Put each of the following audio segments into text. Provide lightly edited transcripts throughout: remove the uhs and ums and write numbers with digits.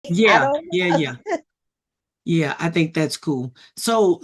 I Yeah, don't yeah, know. yeah. Yeah, I think that's cool. So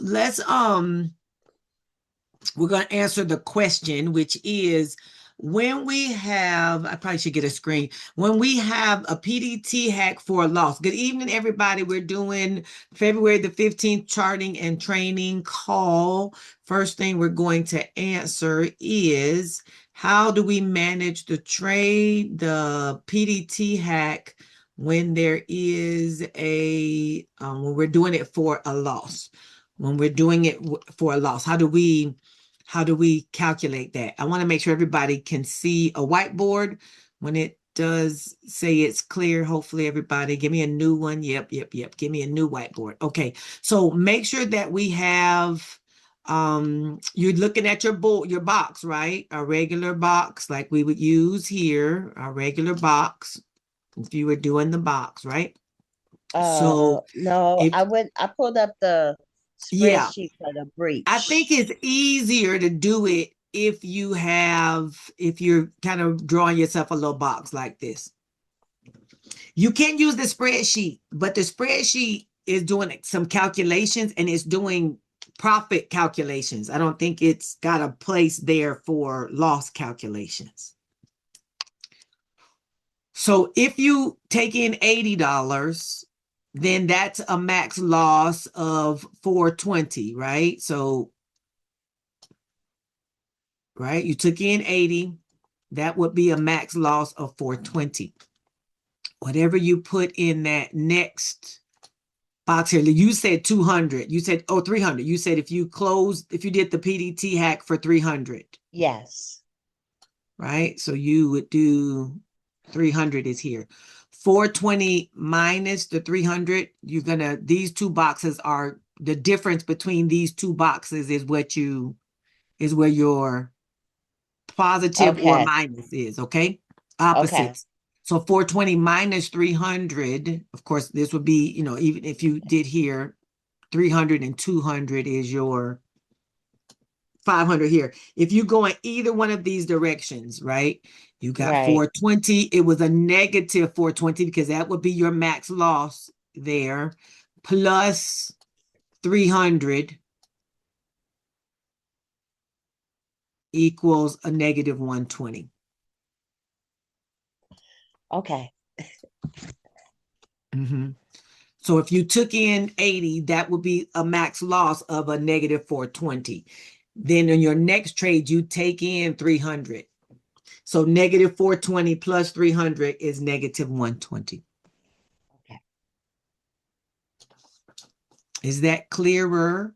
we're going to answer the question, which is when we have, I probably should get a screen, when we have a PDT hack for a loss. Good evening, everybody. We're doing February the 15th charting and training call. First thing we're going to answer is how do we manage the trade, the PDT hack when there is when we're doing it for a loss? When we're doing it for a loss, how do we calculate that? I want to make sure everybody can see a whiteboard. When it does say it's clear, hopefully everybody give me a new one. Yep, yep, yep. Give me a new whiteboard. Okay. So make sure that we have you're looking at your board, your box, right? A regular box like we would use here, a regular box. If you were doing the box, right? So No, if I pulled up the yeah, spreadsheet for the I think breach. it's easier to do it if you're kind of drawing yourself a little box like this. You can use the spreadsheet, but the spreadsheet is doing some calculations and it's doing profit calculations. I don't think it's got a place there for loss calculations. So if you take in $80, then that's a max loss of 420, right? So right? You took in 80, that would be a max loss of 420. Whatever you put in that next box here, you said 200. You said, oh, 300. You said if you did the PDT hack for 300, Yes. right? So you would do 300 is here. 420 minus the 300, these two boxes are the difference between these two boxes is where your positive or Okay. minus is, okay? Okay. Opposites. So 420 minus 300, of course, this would be, even if you did here, 300 and 200 is your 500 here. If you go in either one of these directions, right? You got Right. 420. It was a negative 420 because that would be your max loss there, plus 300 equals a negative 120. Okay. Mhm. So if you took in 80, that would be a max loss of a negative 420. Then in your next trade, you take in 300. So negative 420 plus 300 is negative 120. Okay. Is that clearer?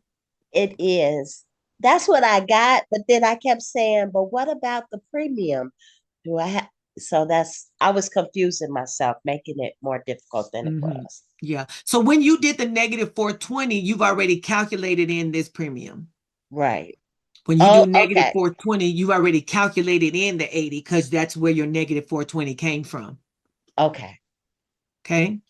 It is. That's what I got, but then I kept saying, but what about the premium? Do I have so that's I was confusing myself, making it more difficult than it Hmm. was. Yeah. So when you did the negative 420, you've already calculated in this premium. Right. When you do Oh, negative okay. 420, you've already calculated in the 80 because that's where your negative 420 came from. Okay. Okay.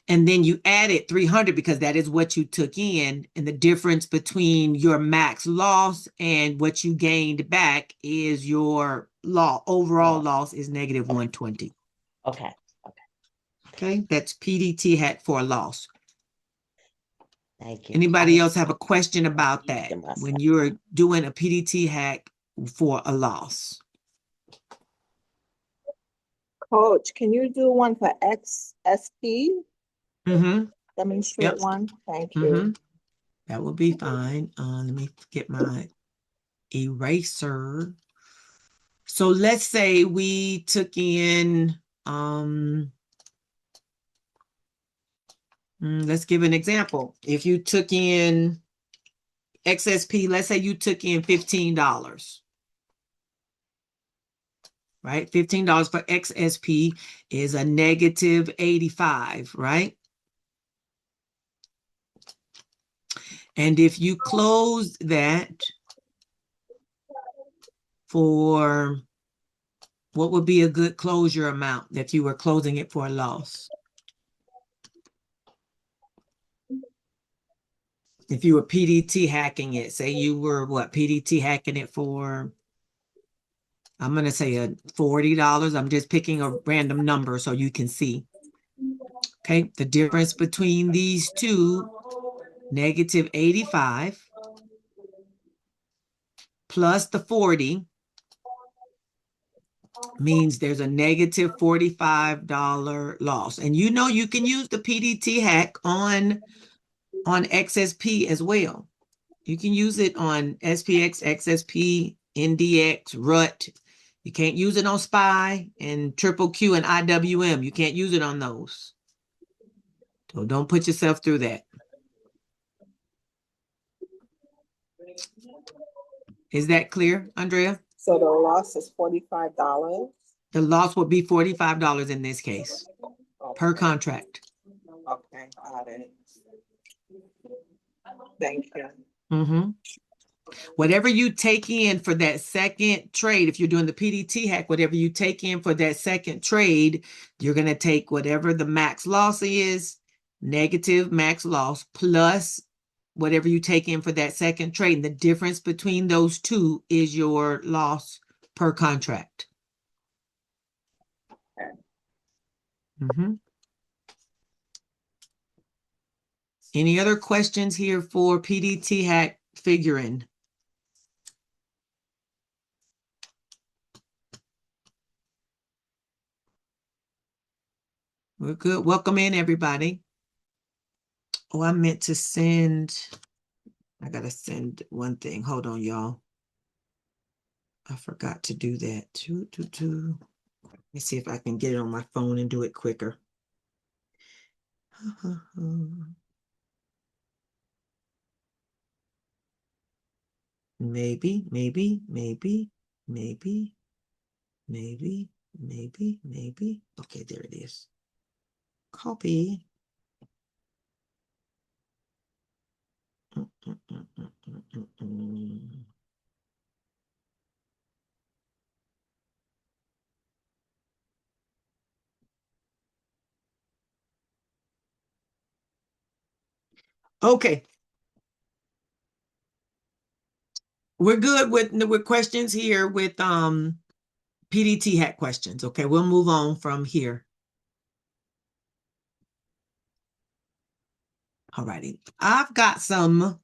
And then you added 300 because that is what you took in. And the difference between your max loss and what you gained back is your overall Loss. loss is negative 120. Okay. Okay. Okay. That's PDT hack for a loss. Thank you. I Anybody else was have a question about that confusing when myself. you're doing a PDT hack for a loss? Coach, can you do one for XSP? Mm-hmm. Demonstrate Yep. one. Thank Mm-hmm. you. That will be fine. Let me get my eraser. So let's say we took in, let's give an example. If you took in XSP, let's say you took in $15, right? $15 for XSP is a negative 85, right? And if you close that for what would be a good closure amount if you were closing it for a loss? If you were PDT hacking it, say you were PDT hacking it for, I'm going to say a $40. I'm just picking a random number so you can see. Okay, the difference between these two, negative 85 plus the 40 means there's a negative $45 loss. And you know you can use the PDT hack on XSP as well. You can use it on SPX, XSP, NDX, RUT. You can't use it on SPY and Triple Q and IWM. You can't use it on those. So don't put yourself through that. Is that clear, Andrea? So the loss is $45? The loss would be $45 in this case per contract. Okay, got it. Thank you. Mm-hmm. Whatever you take in for that second trade, if you're doing the PDT hack, whatever you take in for that second trade, you're going to take whatever the max loss is, negative max loss, plus whatever you take in for that second trade. And the difference between those two is your loss per contract. Mm-hmm. Any other questions here for PDT hack figuring? We're good. Welcome in, everybody. Oh, I meant to send. I got to send one thing. Hold on, y'all. I forgot to do that. Let me see if I can get it on my phone and do it quicker. Maybe. Okay, there it is. Copy. Okay. We're good with questions here with PDT hack questions. Okay, we'll move on from here. All righty. I've got some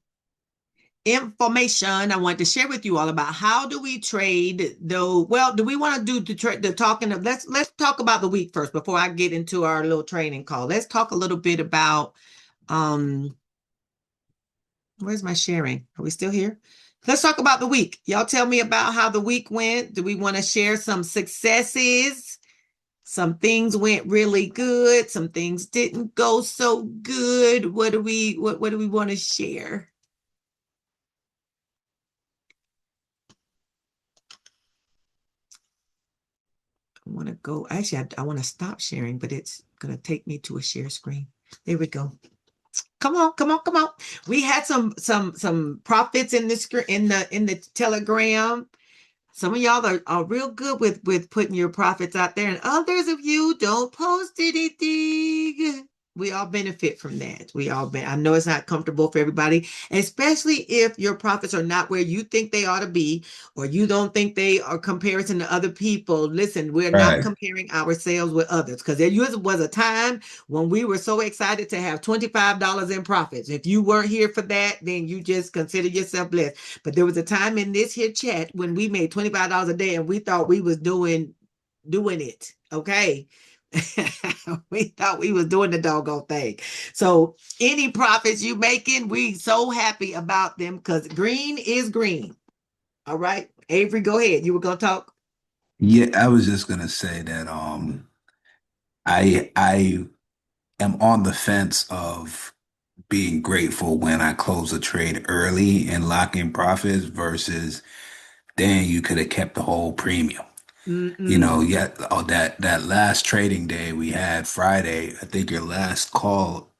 information I want to share with you all about how do we trade though. Well, do we want to do the talking of let's talk about the week first before I get into our little training call. Let's talk a little bit about where's my sharing? Are we still here? Let's talk about the week. Y'all tell me about how the week went. Do we want to share some successes? Some things went really good. Some things didn't go so good. What do we want to share? I want to go. Actually, I want to stop sharing, but it's going to take me to a share screen. There we go. Come on. We had some profits in the Telegram. Some of y'all are real good with putting your profits out there, and others of you don't post anything. We all benefit from that. I know it's not comfortable for everybody, especially if your profits are not where you think they ought to be, or you don't think they are comparison to other people. Listen, we're not comparing ourselves with others, because there was a time when we were so excited to have $25 in profits. If you weren't here for that, then you just consider yourself blessed. But there was a time in this here chat when we made $25 a day and we thought we was doing it. Okay. We thought we was doing the doggone thing. So any profits you making, we so happy about them, because green is green. All right. Avery, go ahead. You were gonna talk. Yeah, I was just gonna say that I am on the fence of being grateful when I close a trade early and lock in profits versus then you could have kept the whole premium. You know, that last trading day we had Friday, I think your last call,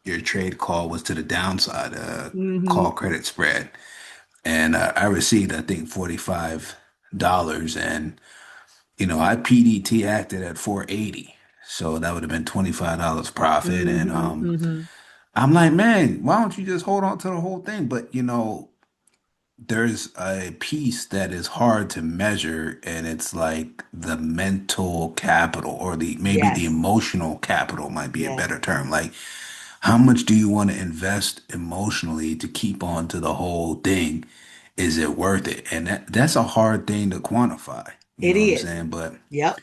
your trade call was to the downside, call credit spread. And I received, I think, $45. And, you know, I PDT acted at 480. So that would have been $25 profit. And I'm like, man, why don't you just hold on to the whole thing? But, you know, there's a piece that is hard to measure, and it's like the mental capital, or the maybe the Yes. emotional capital might be a Yes. better term. Like, how much do you want to invest emotionally to keep on to the whole thing? Is it worth it? And that's a hard thing to quantify. You It know what I'm is. saying? But Yep.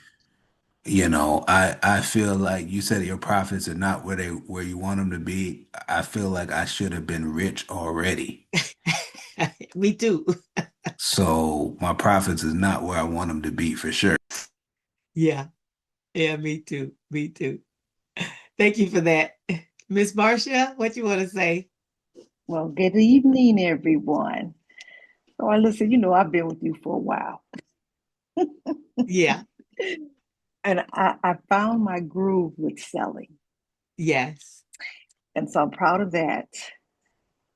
I feel like you said your profits are not where you want them to be. I feel like I should have been rich already. Me too. So my profits is not where I want them to be for sure. Yeah. Yeah, me too. Me too. Thank you for that. Miss Marcia, what you want to say? Well, good evening, everyone. So, Alyssa, I've been with you for a while, Yeah. and I found my groove with selling, Yes. and so I'm proud of that.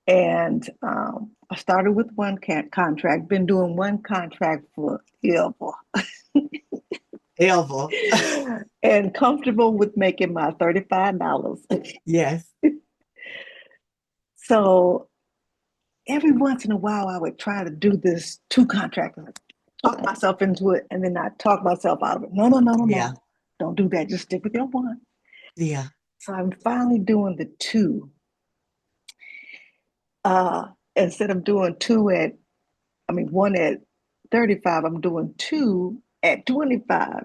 And I started with one contract, been doing one contract for ever, Elva. and comfortable with making my $35. Yes. So every once in a while, I would try to do this two contract, talk myself into it, and then I talk myself out of it. No, no, no, no, Yeah. no. Don't do that. Just stick with your one. Yeah. So I'm finally doing the two. Instead of doing one at 35, I'm doing two at 25.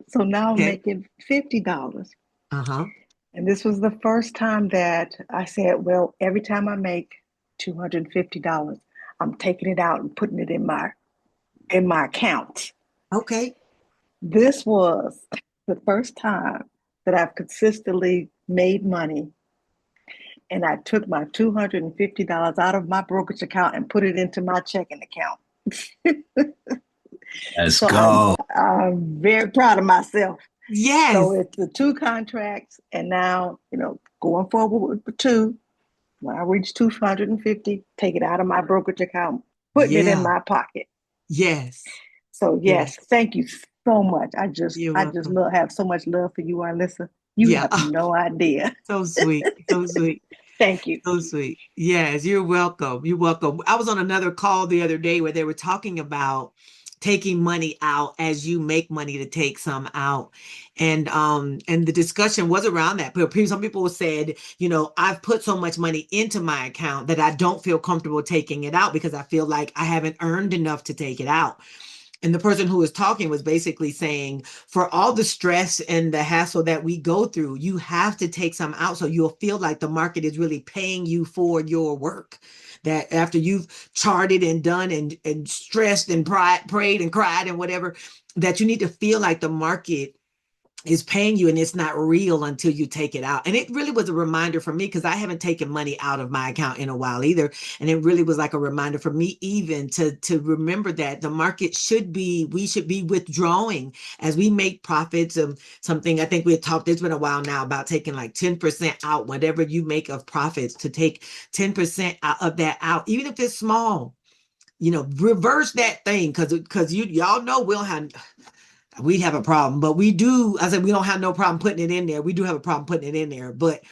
So now I'm Okay. making $50. Uh-huh. And this was the first time that I said, well, every time I make $250, I'm taking it out and putting it in my account. Okay. This was the first time that I've consistently made money, and I took my $250 out of my brokerage account and put it into my checking account. Let's So I'm go. I'm very proud of myself. So Yes. it's the two contracts, and now going forward with the two. When I reach 250, take it out of my brokerage account, putting it in Yeah. my pocket. Yes. So Yes. yes, thank you so much. I just You're I just welcome. have so much love for you, Alyssa. You Yeah. have no idea. So sweet. So sweet. Thank you. So sweet. Yes, you're welcome. You're welcome. I was on another call the other day where they were talking about taking money out as you make money to take some out. And the discussion was around that. But some people said, I've put so much money into my account that I don't feel comfortable taking it out because I feel like I haven't earned enough to take it out. And the person who was talking was basically saying, for all the stress and the hassle that we go through, you have to take some out so you'll feel like the market is really paying you for your work. That after you've charted and done and stressed and prayed and cried and whatever, that you need to feel like the market is paying you and it's not real until you take it out. And it really was a reminder for me because I haven't taken money out of my account in a while either. And it really was like a reminder for me even to remember that the market we should be withdrawing as we make profits of something. I think we had talked, it's been a while now about taking like 10% out, whatever you make of profits, to take 10% out of that out, even if it's small, reverse that thing. Cause y'all know we have a problem, but we do. I said, we don't have no problem putting it in there. We do have a problem putting it in there, but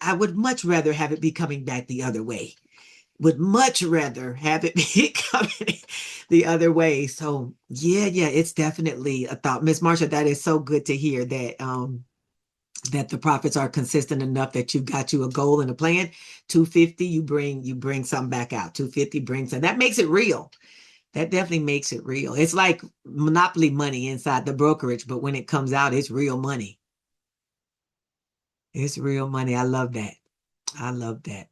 I would much rather have it be coming back the other way. Would much rather have it be coming the other way. So yeah, it's definitely a thought. Miss Marsha, that is so good to hear that the profits are consistent enough that you've got you a goal and a plan. 250, you bring something back out. 250 brings, and that makes it real. That definitely makes it real. It's like monopoly money inside the brokerage, but when it comes out, it's real money. It's real money. I love that. I love that.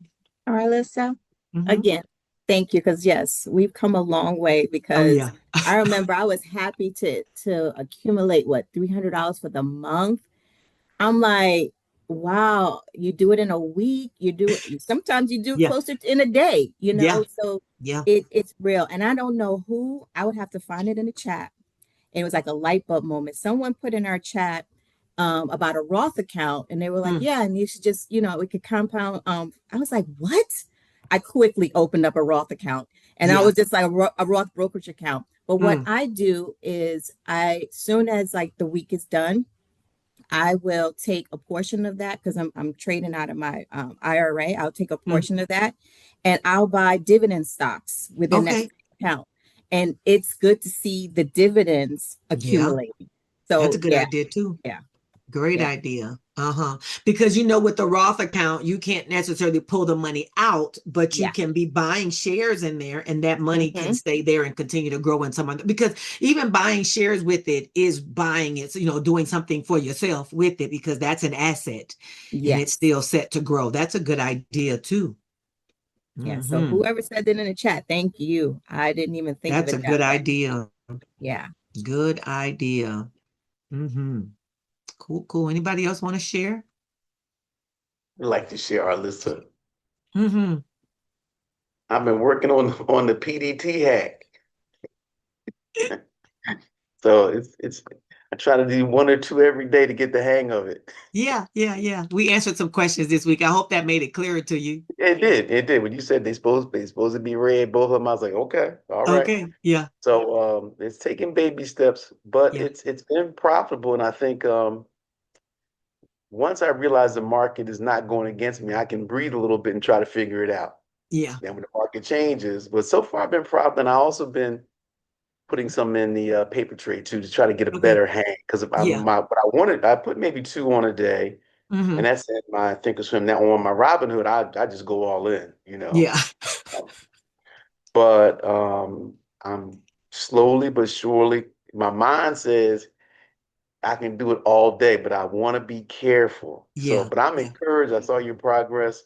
Alyssa, Mhm. again, thank you. Because yes, we've come a long way Oh because yeah. I remember I was happy to accumulate what $300 for the month. I'm like, wow, you do it in a week, you do it sometimes you do it Yeah. closer to in a day, Yeah. so Yeah. it's real. And I don't know who, I would have to find it in the chat. It was like a light bulb moment. Someone put in our chat about a Roth account, and they were like, Mm. yeah, and you should just, we could compound. I was like, what? I quickly opened up a Roth account, and I Yeah. was just like a Roth brokerage account. But what Mm. I do is soon as like the week is done, I will take a portion of that because I'm trading out of my IRA. I'll take a portion of that and I'll buy dividend stocks within that Okay. account. And it's good to see the dividends Yeah, accumulating. that's a So good idea too. yeah, Great yeah, idea. Because with the Roth account, you can't necessarily pull the money out, but you yeah. can be buying shares in there, and that money can Hmm. stay there and continue to grow in some other. Because even buying shares with it is buying it, so, doing something for yourself with it because that's an asset, and it's Yes. still set to grow. That's a good idea too. Yeah. So Hmm. whoever said that in the chat, thank you. I didn't even think of That's a it that good way. idea. Yeah. Good idea. Hmm. Cool, cool. Anybody else want to share? I'd like to share, Alyssa. Hmm. I've been working on the PDT hack. So it's I try to do one or two every day to get the hang of it. Yeah, yeah, yeah. We answered some questions this week. I hope that made it clearer to you. It did. When you said they supposed to be red, both of them, I was like, okay, all right. Okay. Yeah, So it's taking baby steps, but yeah, it's been profitable, and I think once I realize the market is not going against me, I can breathe a little bit and try to figure it out. yeah. Then when the market changes, but so far I've been profitable, and I also been putting some in the paper trade too to try to get a Okay. better hang. Because if I Yeah. my what I wanted, I put maybe two on a day, Hmm. and that's in my Thinkorswim. Now on my Robinhood, I just go all in, Yeah. But I'm slowly but surely. My mind says I can do it all day, but I want to be careful. So, Yeah. but I'm Yeah. encouraged. I saw your progress,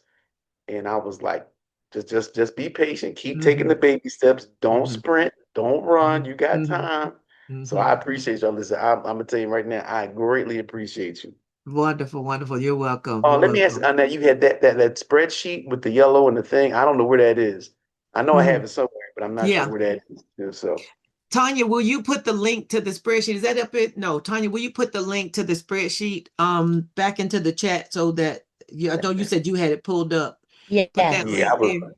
and I was like, just be patient. Keep taking Hmm. the baby steps. Don't Hmm. sprint. Don't run. Hmm. You got Hmm. time. So Hmm. I appreciate y'all. Listen, I'm gonna tell you right now, I greatly appreciate you. Wonderful, wonderful. You're welcome. You're Let me ask. welcome. Now you had that spreadsheet with the yellow and the thing. I don't know where that is. I know I Hmm. have it somewhere, but I'm not sure Yeah. where that is. So Tanya, will you put the link to the spreadsheet? Is that up it? No, Tanya, will you put the link to the spreadsheet back into the chat so that I know you said you had it pulled up. Put that yeah, Yes, link there.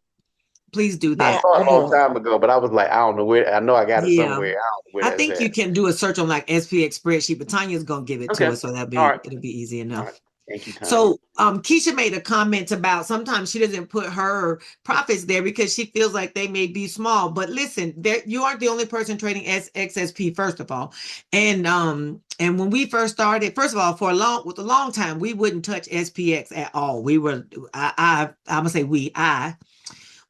Please do I that. saw it I a long will. time ago, but I was like, I don't know where. I know I got it Yeah. somewhere. I don't know where I that's think you at. can do a search on like SPX spreadsheet, but Tanya's gonna give it to Okay. us, so All right. it'll be easy All right. enough. Thank you, Tanya. So Keisha made a comment about sometimes she doesn't put her profits there because she feels like they may be small. But listen, there you aren't the only person trading XSP, first of all. And when we first started, first of all, with a long time, we wouldn't touch SPX at all. We were I'm gonna say I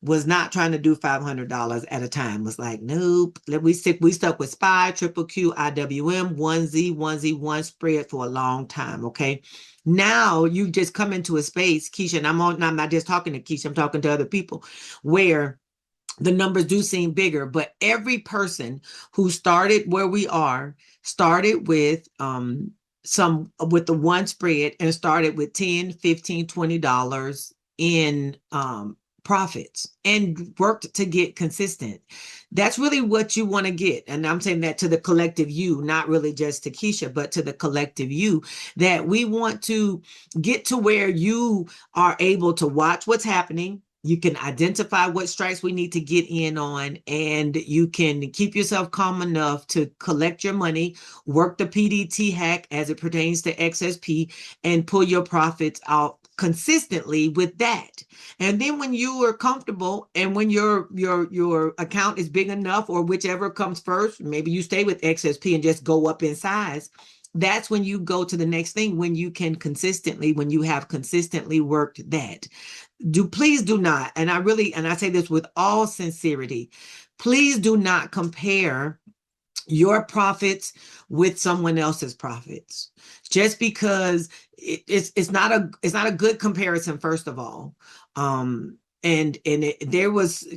was not trying to do $500 at a time. Was like, nope. We stuck with SPY, Triple Q, IWM, 1Z1 spread for a long time. Okay. Now you just come into a space, Keisha, and I'm not just talking to Keisha, I'm talking to other people where the numbers do seem bigger, but every person who started where we are started with with the one spread and started with 10, 15, $20 in profits and worked to get consistent. That's really what you want to get. And I'm saying that to the collective you, not really just to Keisha, but to the collective you, that we want to get to where you are able to watch what's happening. You can identify what strikes we need to get in on, and you can keep yourself calm enough to collect your money, work the PDT hack as it pertains to XSP, and pull your profits out consistently with that. And then when you are comfortable and when your account is big enough, or whichever comes first, maybe you stay with XSP and just go up in size. That's when you go to the next thing, when you have consistently worked that. Please do not, and I say this with all sincerity, please do not compare your profits with someone else's profits, just because it's not a good comparison, first of all. There was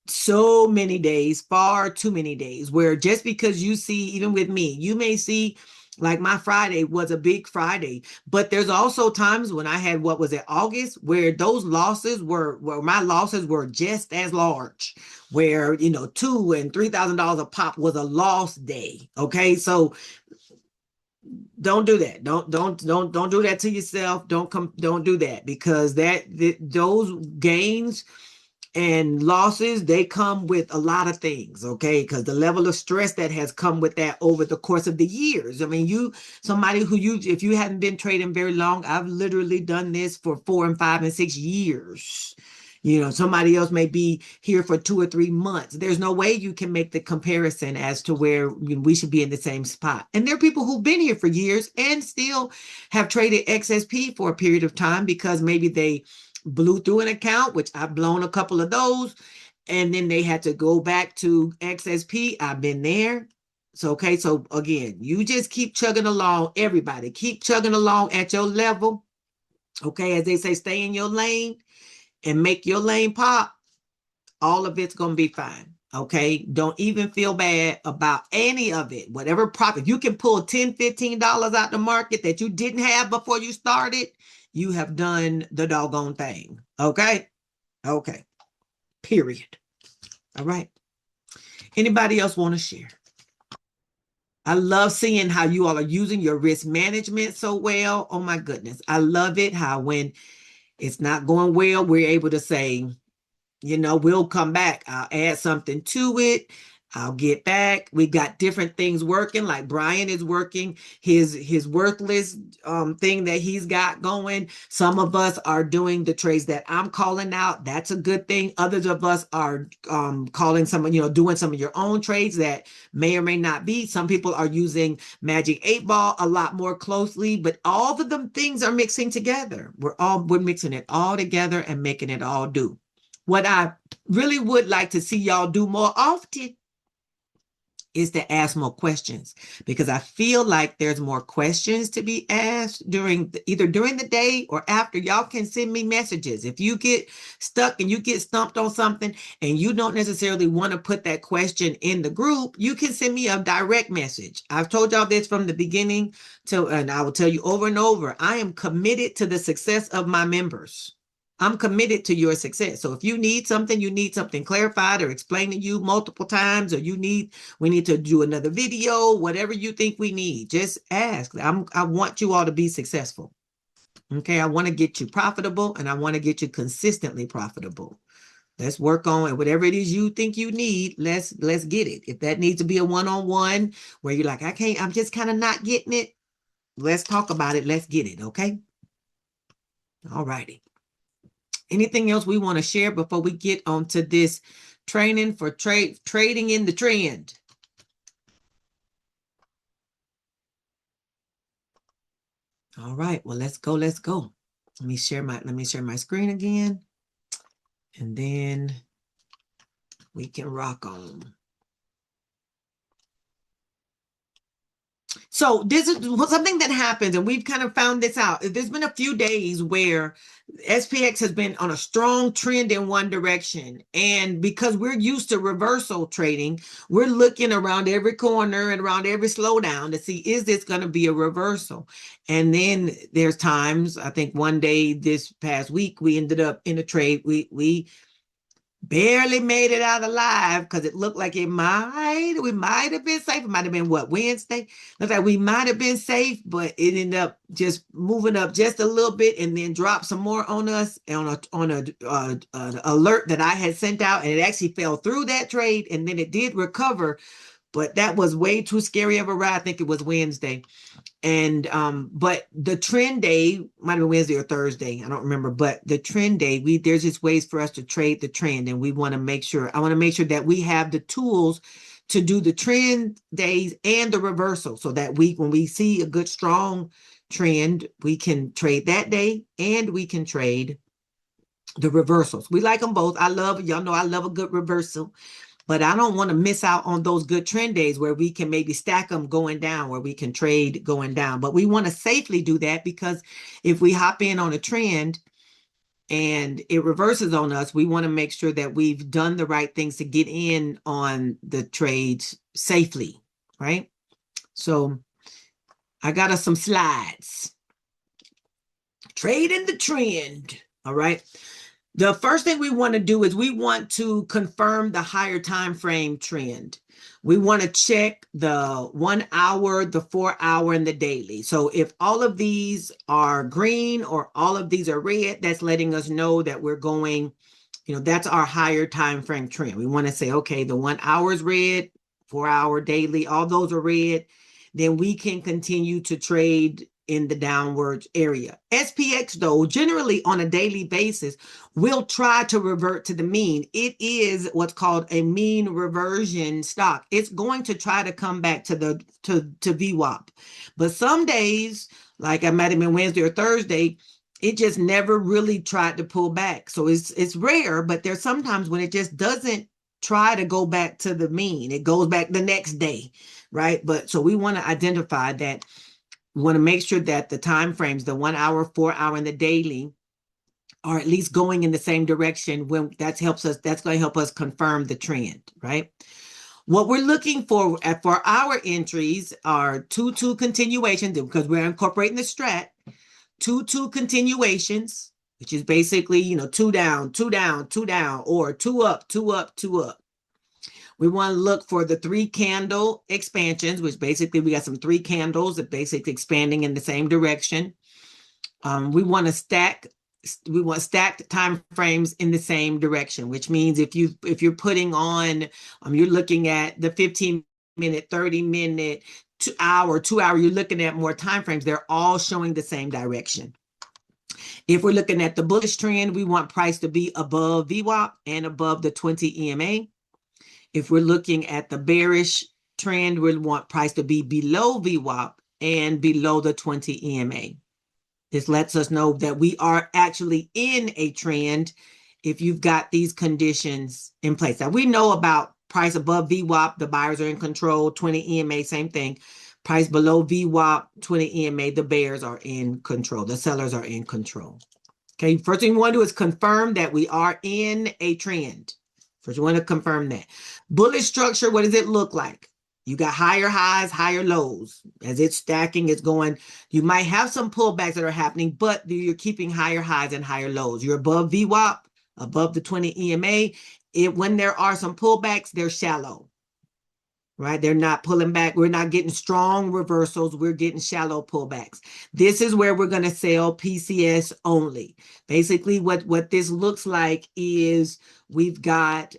so many days, far too many days, where just because you see, even with me, you may see like my Friday was a big Friday, but there's also times when I had, what was it, August, where those losses where my losses were just as large, where $2,000 and $3,000 a pop was a loss day. Okay, so don't do that. Don't do that to yourself. Don't do that, because those gains And losses, they come with a lot of things, okay? Because the level of stress that has come with that over the course of the years. I mean, somebody who if you haven't been trading very long, I've literally done this for 4 and 5 and 6 years. Somebody else may be here for 2 or 3 months. There's no way you can make the comparison as to where we should be in the same spot. And there are people who've been here for years and still have traded XSP for a period of time because maybe they blew through an account, which I've blown a couple of those, and then they had to go back to XSP. I've been there. So, okay. So again, you just keep chugging along. Everybody keep chugging along at your level. Okay. As they say, stay in your lane and make your lane pop. All of it's going to be fine. Okay. Don't even feel bad about any of it. Whatever profit you can pull $10, $15 out the market that you didn't have before you started, you have done the doggone thing. Okay. Okay. Period. All right. Anybody else want to share? I love seeing how you all are using your risk management so well. Oh my goodness. I love it how when it's not going well, we're able to say, we'll come back. I'll add something to it. I'll get back. We got different things working. Like Brian is working his worthless thing that he's got going. Some of us are doing the trades that I'm calling out. That's a good thing. Others of us are calling some, doing some of your own trades that may or may not be. Some people are using Magic 8 Ball a lot more closely, but all of them things are mixing together. We're mixing it all together and making it all do. What I really would like to see y'all do more often is to ask more questions, because I feel like there's more questions to be asked either during the day or after. Y'all can send me messages. If you get stuck and you get stumped on something and you don't necessarily want to put that question in the group, you can send me a direct message. I've told y'all this from the beginning and I will tell you over and over, I am committed to the success of my members. I'm committed to your success. So if you need something clarified or explained to you multiple times, or we need to do another video, whatever you think we need, just ask. I want you all to be successful. Okay. I want to get you profitable, and I want to get you consistently profitable. Let's work on it. Whatever it is you think you need, let's get it. If that needs to be a one-on-one where you're like, I'm just kind of not getting it. Let's talk about it. Let's get it. Okay. All righty. Anything else we want to share before we get onto this training for trading in the trend? All right, well, let's go. Let me share my screen again, and then we can rock on. So this is something that happens, and we've kind of found this out. There's been a few days where SPX has been on a strong trend in one direction. And because we're used to reversal trading, we're looking around every corner and around every slowdown to see, is this going to be a reversal? And then there's times, I think one day this past week, we ended up in a trade. We barely made it out alive because it looked like we might have been safe. It might have been Wednesday. Looked like we might have been safe, but it ended up just moving up just a little bit and then dropped some more on us on an alert that I had sent out, and it actually fell through that trade, and then it did recover, but that was way too scary of a ride. I think it was Wednesday. And but the trend day might have been Wednesday or Thursday, I don't remember, but the trend day, there's just ways for us to trade the trend, and I want to make sure that we have the tools to do the trend days and the reversal, so that when we see a good strong trend, we can trade that day and we can trade the reversals. We like them both. Y'all know I love a good reversal. But I don't want to miss out on those good trend days where we can maybe stack them going down, where we can trade going down. But we want to safely do that, because if we hop in on a trend and it reverses on us, we want to make sure that we've done the right things to get in on the trades safely, right? So I got us some slides. Trade in the trend, all right? The first thing we want to do is we want to confirm the higher time frame trend. We want to check the 1 hour, the 4 hour, and the daily. So if all of these are green or all of these are red, that's letting us know that we're going, that's our higher time frame trend. We want to say, okay, the 1 hour is red, 4 hour daily, all those are red. Then we can continue to trade in the downward area. SPX, though, generally on a daily basis, will try to revert to the mean. It is what's called a mean reversion stock. It's going to try to come back to VWAP. But some days, like I might have been Wednesday or Thursday, it just never really tried to pull back. So it's rare, but there's sometimes when it just doesn't try to go back to the mean. It goes back the next day, right? But so we want to identify that. We want to make sure that the time frames, the 1 hour, 4 hour, and the daily are at least going in the same direction. When that's going to help us confirm the trend, right? What we're looking for our entries are 2-2 continuations, because we're incorporating the strat. 2-2 continuations, which is basically, 2 down, 2 down, 2 down, or 2 up, 2 up, 2 up. We want to look for the 3 candle expansions, which basically we got some 3 candles that basically expanding in the same direction. We want stacked time frames in the same direction, which means if you're putting on, you're looking at the 15-minute, 30-minute, 2 hour, you're looking at more time frames. They're all showing the same direction. If we're looking at the bullish trend, we want price to be above VWAP and above the 20 EMA. If we're looking at the bearish trend, we want price to be below VWAP and below the 20 EMA. This lets us know that we are actually in a trend if you've got these conditions in place. Now, we know about price above VWAP, the buyers are in control. 20 EMA, same thing. Price below VWAP, 20 EMA, the bears are in control. The sellers are in control. Okay, first thing we want to do is confirm that we are in a trend. First, we want to confirm that. Bullish structure, what does it look like? You got higher highs, higher lows. As it's stacking, it's going. You might have some pullbacks that are happening, but you're keeping higher highs and higher lows. You're above VWAP, above the 20 EMA. When there are some pullbacks, they're shallow, right? They're not pulling back. We're not getting strong reversals. We're getting shallow pullbacks. This is where we're going to sell PCS only. Basically, what this looks like is we've got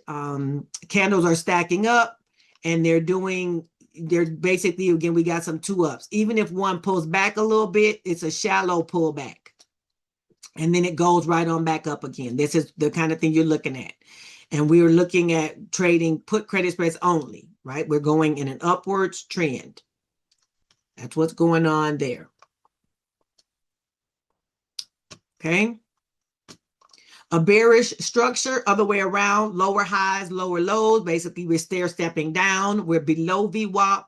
candles are stacking up, and they're basically, again, we got some 2 ups. Even if one pulls back a little bit, it's a shallow pullback. And then it goes right on back up again. This is the kind of thing you're looking at. And we are looking at trading put credit spreads only, right? We're going in an upwards trend. That's what's going on there. Okay. A bearish structure, other way around, lower highs, lower lows. Basically, we're stair-stepping down. We're below VWAP.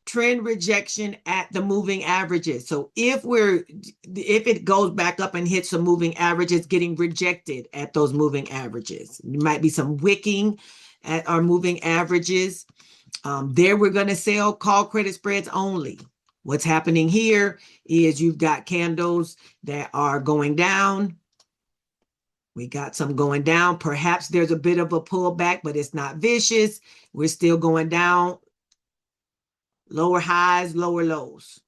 Trend rejection at the moving averages. So if it goes back up and hits some moving averages, getting rejected at those moving averages. There might be some wicking at our moving averages. There we're going to sell call credit spreads only. What's happening here is you've got candles that are going down. We got some going down. Perhaps there's a bit of a pullback, but it's not vicious. We're still going down. Lower highs, lower lows.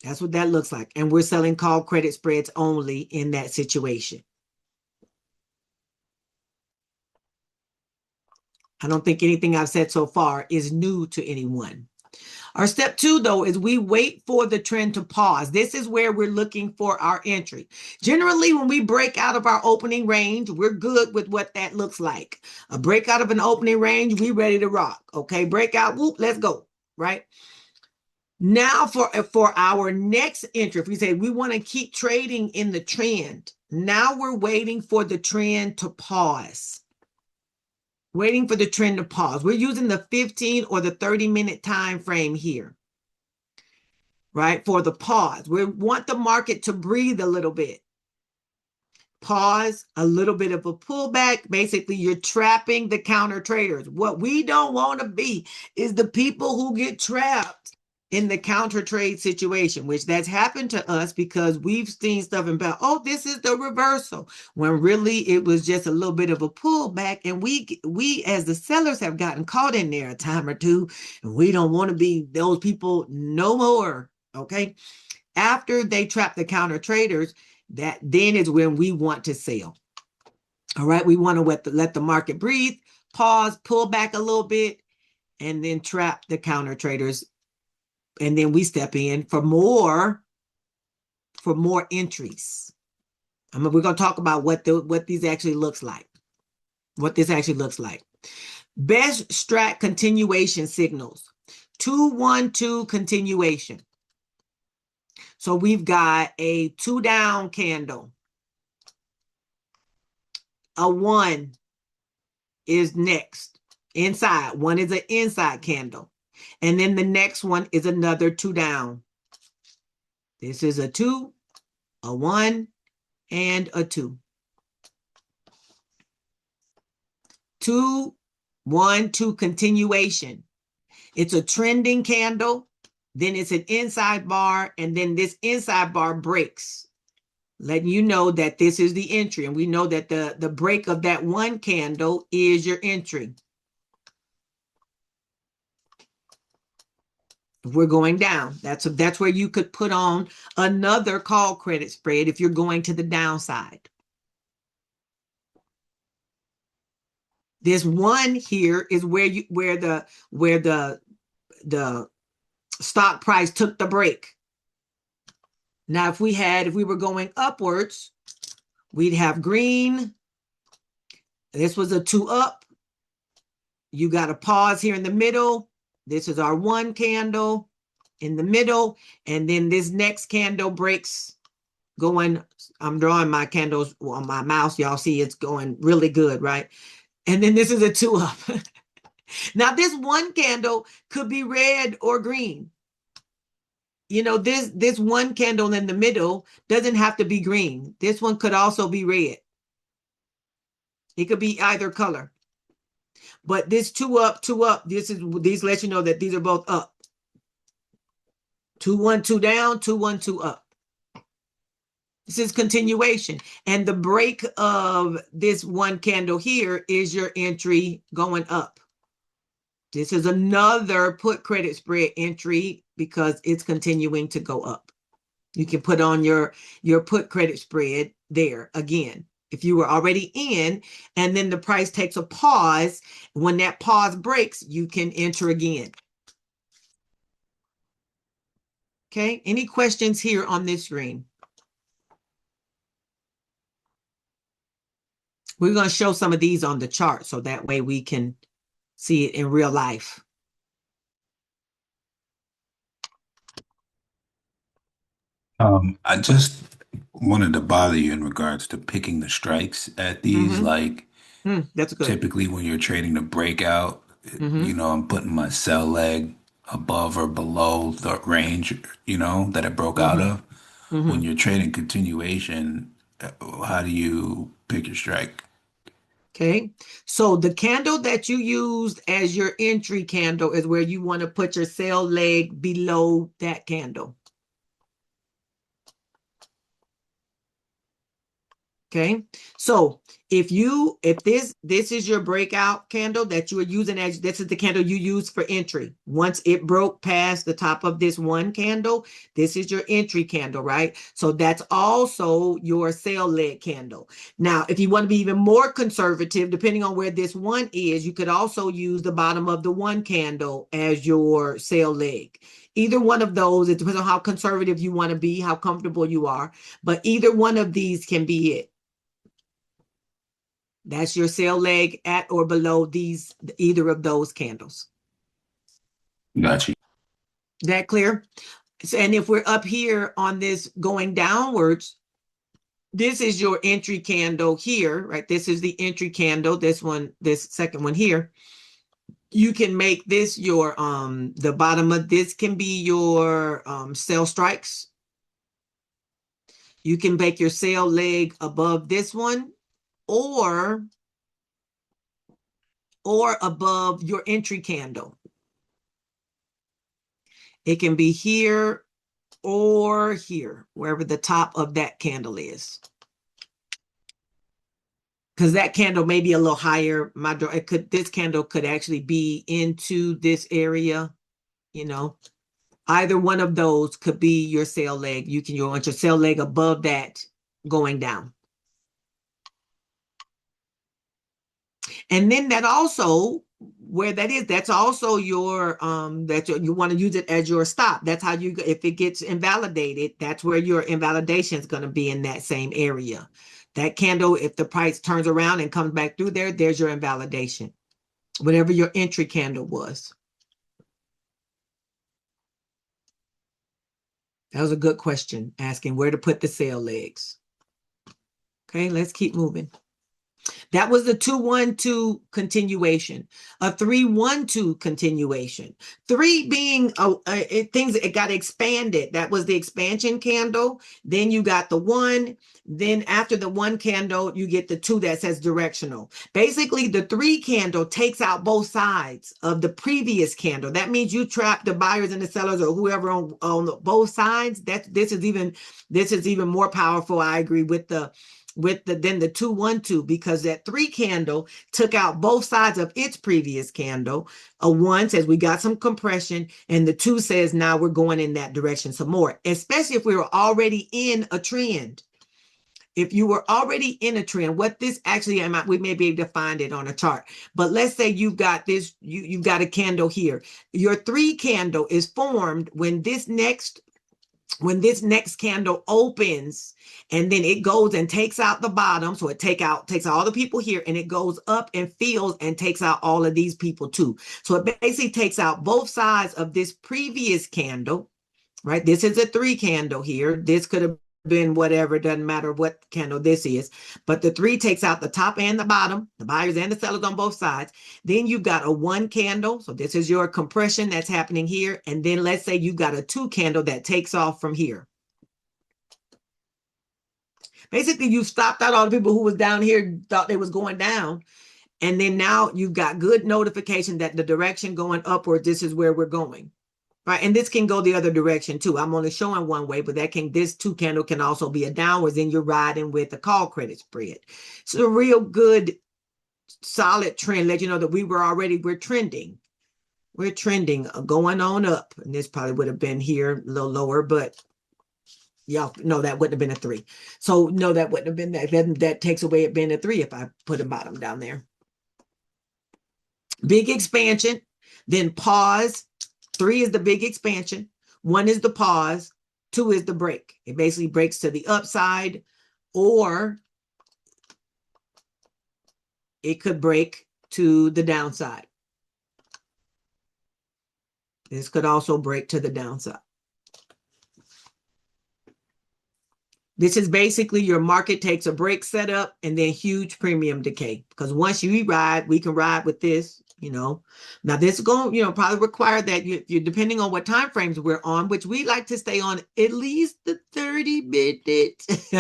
That's what that looks like. And we're selling call credit spreads only in that situation. I don't think anything I've said so far is new to anyone. Our step 2, though, is we wait for the trend to pause. This is where we're looking for our entry. Generally, when we break out of our opening range, we're good with what that looks like. A breakout of an opening range, we ready to rock. Okay, breakout, whoop, let's go, right? Now for our next entry, if we say we want to keep trading in the trend, now we're waiting for the trend to pause. Waiting for the trend to pause. We're using the 15 or the 30-minute time frame here, right? For the pause. We want the market to breathe a little bit. Pause, a little bit of a pullback. Basically, you're trapping the counter traders. What we don't want to be is the people who get trapped in the counter trade situation, which that's happened to us because we've seen stuff about, oh, this is the reversal, when really it was just a little bit of a pullback. And we as the sellers have gotten caught in there a time or two, and we don't want to be those people no more. Okay. After they trap the counter traders, that then is when we want to sell. All right, we want to let the market breathe, pause, pull back a little bit, and then trap the counter traders. And then we step in for more entries. We're going to talk about what these actually looks like. What this actually looks like. Best strat continuation signals. 2-1-2 continuation. So we've got a 2 down candle. A 1 is next. Inside. 1 is an inside candle. And then the next one is another 2 down. This is a 2, a 1, and a 2. 2-1-2 continuation. It's a trending candle, then it's an inside bar, and then this inside bar breaks, letting you know that this is the entry. And we know that the break of that 1 candle is your entry. If we're going down, that's where you could put on another call credit spread if you're going to the downside. This 1 here is where the stock price took the break. Now, if we were going upwards, we'd have green. This was a 2 up. You got a pause here in the middle. This is our 1 candle in the middle. And then this next candle breaks going. I'm drawing my candles on my mouse. Y'all see it's going really good, right? And then this is a 2 up. Now, this 1 candle could be red or green. You know, this 1 candle in the middle doesn't have to be green. This one could also be red. It could be either color. But this 2 up, these let you know that these are both up. 2-1-2 down, 2-1-2 up. This is continuation. And the break of this 1 candle here is your entry going up. This is another put credit spread entry because it's continuing to go up. You can put on your put credit spread there again. If you were already in and then the price takes a pause, when that pause breaks, you can enter again. Okay, any questions here on this screen? We're going to show some of these on the chart so that way we can see it in real life. I just wanted to bother you in regards to picking the strikes at these. Like, That's good. typically when you're trading the breakout, I'm putting my sell leg above or below the range, that it broke out of. When you're trading continuation, how do you pick your strike? Okay, so the candle that you used as your entry candle is where you want to put your sell leg below that candle. Okay, so if this is your breakout candle that you are using as, this is the candle you use for entry. Once it broke past the top of this 1 candle, this is your entry candle, right? So that's also your sell leg candle. Now, if you want to be even more conservative, depending on where this 1 is, you could also use the bottom of the 1 candle as your sell leg. Either one of those, it depends on how conservative you want to be, how comfortable you are, but either one of these can be it. That's your sell leg at or below either of those candles. Gotcha. That clear? And if we're up here on this going downwards, this is your entry candle here, right? This is the entry candle, this second one here. You can make this your, the bottom of this can be your sell strikes. You can make your sell leg above this one, or above your entry candle. It can be here or here, wherever the top of that candle is. Because that candle may be a little higher. This candle could actually be into this area, Either one of those could be your sell leg. You want your sell leg above that going down. And then that also, where that is, that's also your you want to use it as your stop. That's how you, if it gets invalidated, that's where your invalidation is going to be, in that same area. That candle, if the price turns around and comes back through there, there's your invalidation, whatever your entry candle was. That was a good question, asking where to put the sell legs. Okay, let's keep moving. That was the 2-1-2 continuation, a 3-1-2 continuation. 3 being things, it got expanded. That was the expansion candle. Then you got the 1. Then after the 1 candle, you get the 2 that says directional. Basically, the 3 candle takes out both sides of the previous candle. That means you trap the buyers and the sellers, or whoever on both sides. This is even more powerful. I agree with the than the 2-1-2, because that 3 candle took out both sides of its previous candle. A 1 says we got some compression, and the 2 says now we're going in that direction some more, especially if we were already in a trend. If you were already in a trend, what this actually, we may be able to find it on a chart, but let's say you've got this, you've got a candle here. Your 3 candle is formed when this next candle opens, and then it goes and takes out the bottom. So it takes all the people here, and it goes up and fills and takes out all of these people too. So it basically takes out both sides of this previous candle, right? This is a 3 candle here. This could have been whatever, it doesn't matter what candle this is, but the 3 takes out the top and the bottom, the buyers and the sellers on both sides. Then you've got a 1 candle, so this is your compression that's happening here. And then let's say you've got a 2 candle that takes off from here. Basically, you stopped out all the people who was down here, thought they was going down, and then now you've got good notification that the direction going upward, this is where we're going. Right, and this can go the other direction too. I'm only showing one way, but this 2 candle can also be a downwards, and you're riding with the call credit spread. So a real good, solid trend. Let you know that we're trending. We're trending, going on up. And this probably would have been here a little lower, but y'all know that wouldn't have been a 3. So no, that wouldn't have been that. That takes away it being a 3 if I put a bottom down there. Big expansion, then pause. 3 is the big expansion. 1 is the pause. 2 is the break. It basically breaks to the upside, or it could break to the downside. This could also break to the downside. This is basically your market takes a break setup and then huge premium decay. Because once you ride, we can ride with this. Now this is going, probably require that you're depending on what time frames we're on, which we like to stay on at least the 30 minutes.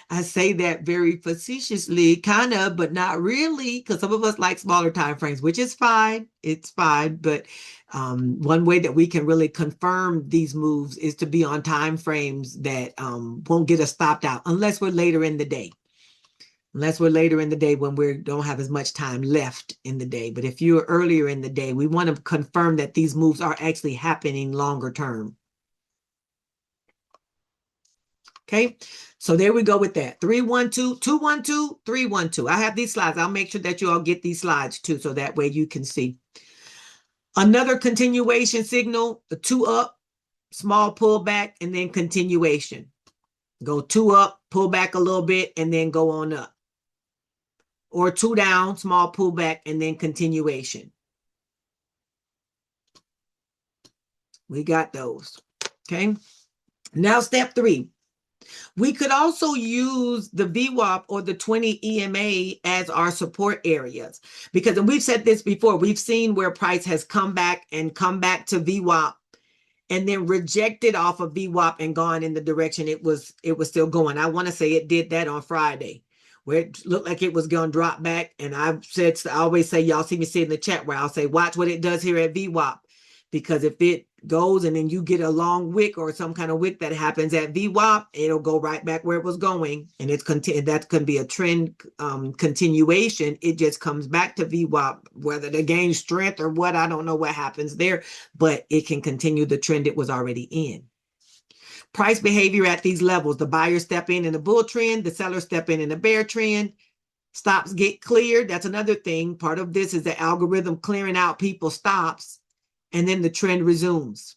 I say that very facetiously, kind of, but not really, because some of us like smaller time frames, which is fine. It's fine. But one way that we can really confirm these moves is to be on time frames that won't get us stopped out unless we're later in the day. When we don't have as much time left in the day. But if you're earlier in the day, we want to confirm that these moves are actually happening longer term. Okay, so there we go with that. 3-1-2, 2-1-2, 3-1-2. I have these slides. I'll make sure that you all get these slides too, so that way you can see. Another continuation signal, the 2 up, small pullback, and then continuation. Go 2 up, pull back a little bit, and then go on up. Or 2 down, small pullback, and then continuation. We got those. Okay. Now step 3. We could also use the VWAP or the 20 EMA as our support areas, because, and we've said this before, we've seen where price has come back to VWAP and then rejected off of VWAP and gone in the direction it was still going. I want to say it did that on Friday, where it looked like it was going to drop back. And I always say, y'all see me say in the chat where I'll say, watch what it does here at VWAP, because if it goes and then you get a long wick or some kind of wick that happens at VWAP, it'll go right back where it was going, and that could be a trend continuation. It just comes back to VWAP, whether they gain strength or what, I don't know what happens there, but it can continue the trend it was already in. Price behavior at these levels: the buyers step in a bull trend, the sellers step in a bear trend. Stops get cleared. That's another thing. Part of this is the algorithm clearing out people's stops, and then the trend resumes.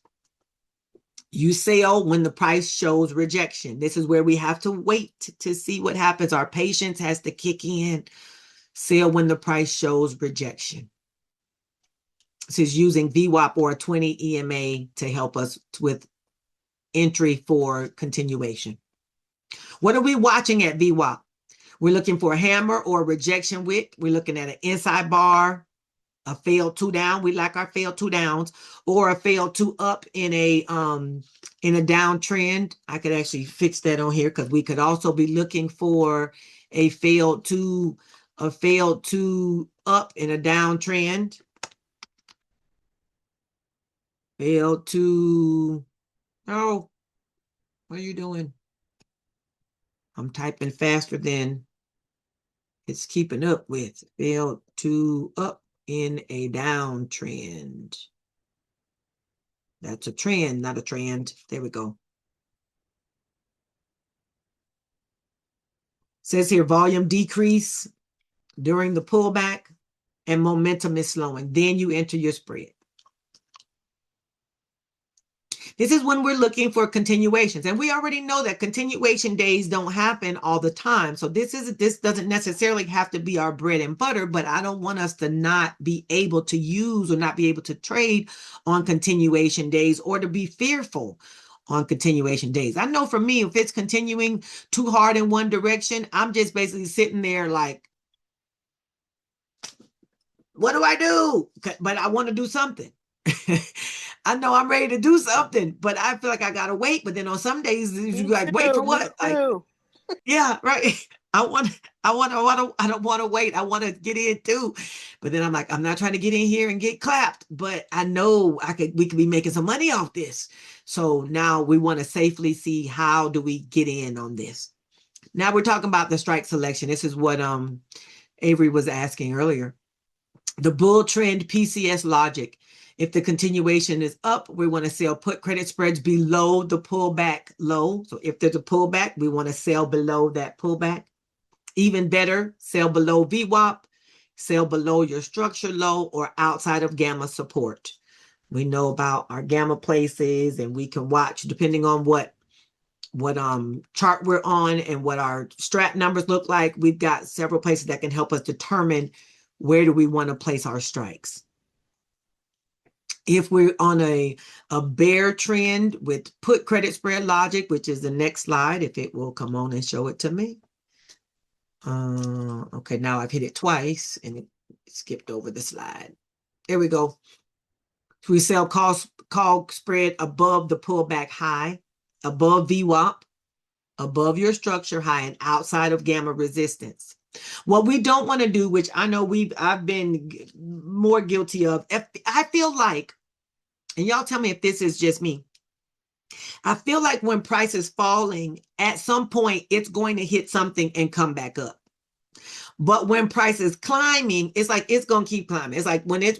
You sell when the price shows rejection. This is where we have to wait to see what happens. Our patience has to kick in. Sell when the price shows rejection. This is using VWAP or a 20 EMA to help us with entry for continuation. What are we watching at VWAP? We're looking for a hammer or a rejection wick. We're looking at an inside bar, a failed 2 down. We like our failed 2 downs, or a failed 2 up in a downtrend. I could actually fix that on here because we could also be looking for a failed 2 up in a downtrend. Failed 2. Oh, what are you doing? I'm typing faster than it's keeping up with. Failed 2 up in a downtrend. That's a trend, not a trend. There we go. Says here, volume decrease during the pullback and momentum is slowing. Then you enter your spread. This is when we're looking for continuations. And we already know that continuation days don't happen all the time. So this doesn't necessarily have to be our bread and butter, but I don't want us to not be able to use or not be able to trade on continuation days or to be fearful on continuation days. I know for me, if it's continuing too hard in one direction, I'm just basically sitting there like, what do I do? But I want to do something. I know I'm ready to do something, but I feel like I gotta wait. But then on some days, you like wait for what? Like, yeah, right. I don't want to wait. I want to get in too. But then I'm like, I'm not trying to get in here and get clapped, but I know we could be making some money off this. So now we want to safely see how do we get in on this. Now we're talking about the strike selection. This is what Avery was asking earlier. The bull trend PCS logic. If the continuation is up, we want to sell put credit spreads below the pullback low. So if there's a pullback, we want to sell below that pullback. Even better, sell below VWAP, sell below your structure low or outside of gamma support. We know about our gamma places, and we can watch depending on what chart we're on and what our strat numbers look like. We've got several places that can help us determine where do we want to place our strikes. If we're on a bear trend with put credit spread logic, which is the next slide, if it will come on and show it to me. Okay, now I've hit it twice and it skipped over the slide. There we go. We sell call spread above the pullback high, above VWAP, above your structure high, and outside of gamma resistance. What we don't want to do, which I know I've been more guilty of, I feel like, and y'all tell me if this is just me, I feel like when price is falling, at some point it's going to hit something and come back up. But when price is climbing, it's like it's gonna keep climbing. It's like when it's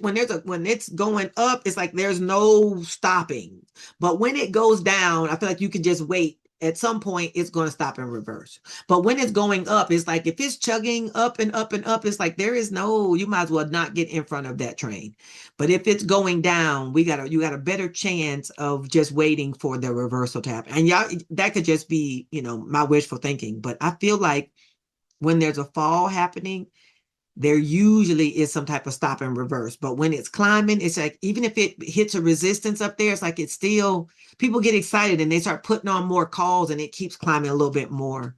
going up, it's like there's no stopping. But when it goes down, I feel like you can just wait. At some point, it's going to stop and reverse. But when it's going up, it's like if it's chugging up and up and up, it's like you might as well not get in front of that train. But if it's going down, you got a better chance of just waiting for the reversal to happen. And y'all, that could just be, my wishful thinking. But I feel like when there's a fall happening, there usually is some type of stop and reverse. But when it's climbing, it's like, even if it hits a resistance up there, it's like it's still, people get excited and they start putting on more calls and it keeps climbing a little bit more.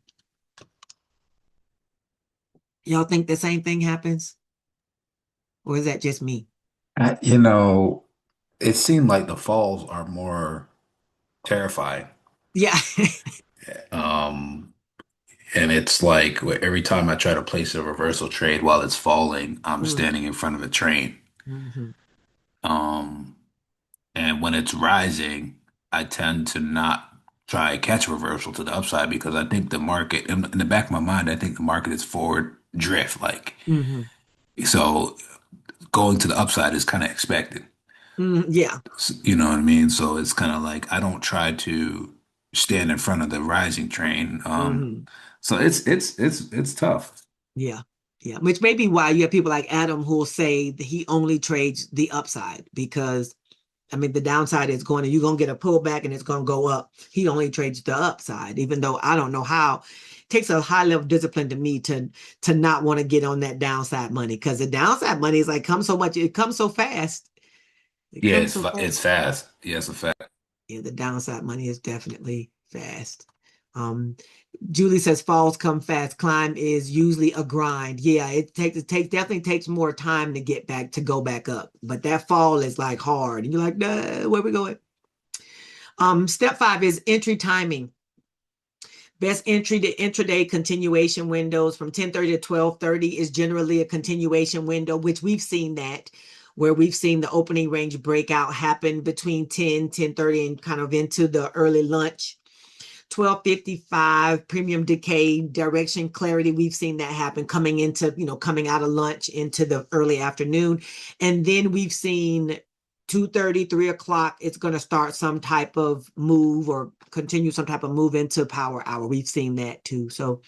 Y'all think the same thing happens? Or is that just me? It seemed like the falls are more terrifying. Yeah. And it's like every time I try to place a reversal trade while it's falling, I'm standing in front of a train. Mm-hmm. And when it's rising, I tend to not try and catch a reversal to the upside because I think the market, in the back of my mind, I think the market is forward drift. Mm-hmm. So going to the upside is kind of expected. Yeah. You know what I mean? So it's kind of like I don't try to stand in front of the rising train. So it's tough. Yeah. Yeah, which may be why you have people like Adam who will say that he only trades the upside because, I mean, the downside is going to, you're going to get a pullback and it's going to go up. He only trades the upside, even though I don't know how. It takes a high level of discipline to me to not want to get on that downside money because the downside money is like comes so much, it comes so fast. It Yeah, comes so it's fast. fast. Yeah, it's a fact. Yeah, the downside money is definitely fast. Julie says falls come fast. Climb is usually a grind. Yeah, definitely takes more time to get back to go back up. But that fall is like hard. And you're like, nah, where we going? Step 5 is entry timing. Best entry to intraday continuation windows from 10:30 to 12:30 is generally a continuation window, which we've seen that where we've seen the opening range breakout happen between 10:30 and kind of into the early lunch. 12:55 premium decay direction clarity, we've seen that happen coming into, coming out of lunch into the early afternoon. And then we've seen 2:30, 3 o'clock, it's going to start some type of move or continue some type of move into power hour. We've seen that too. So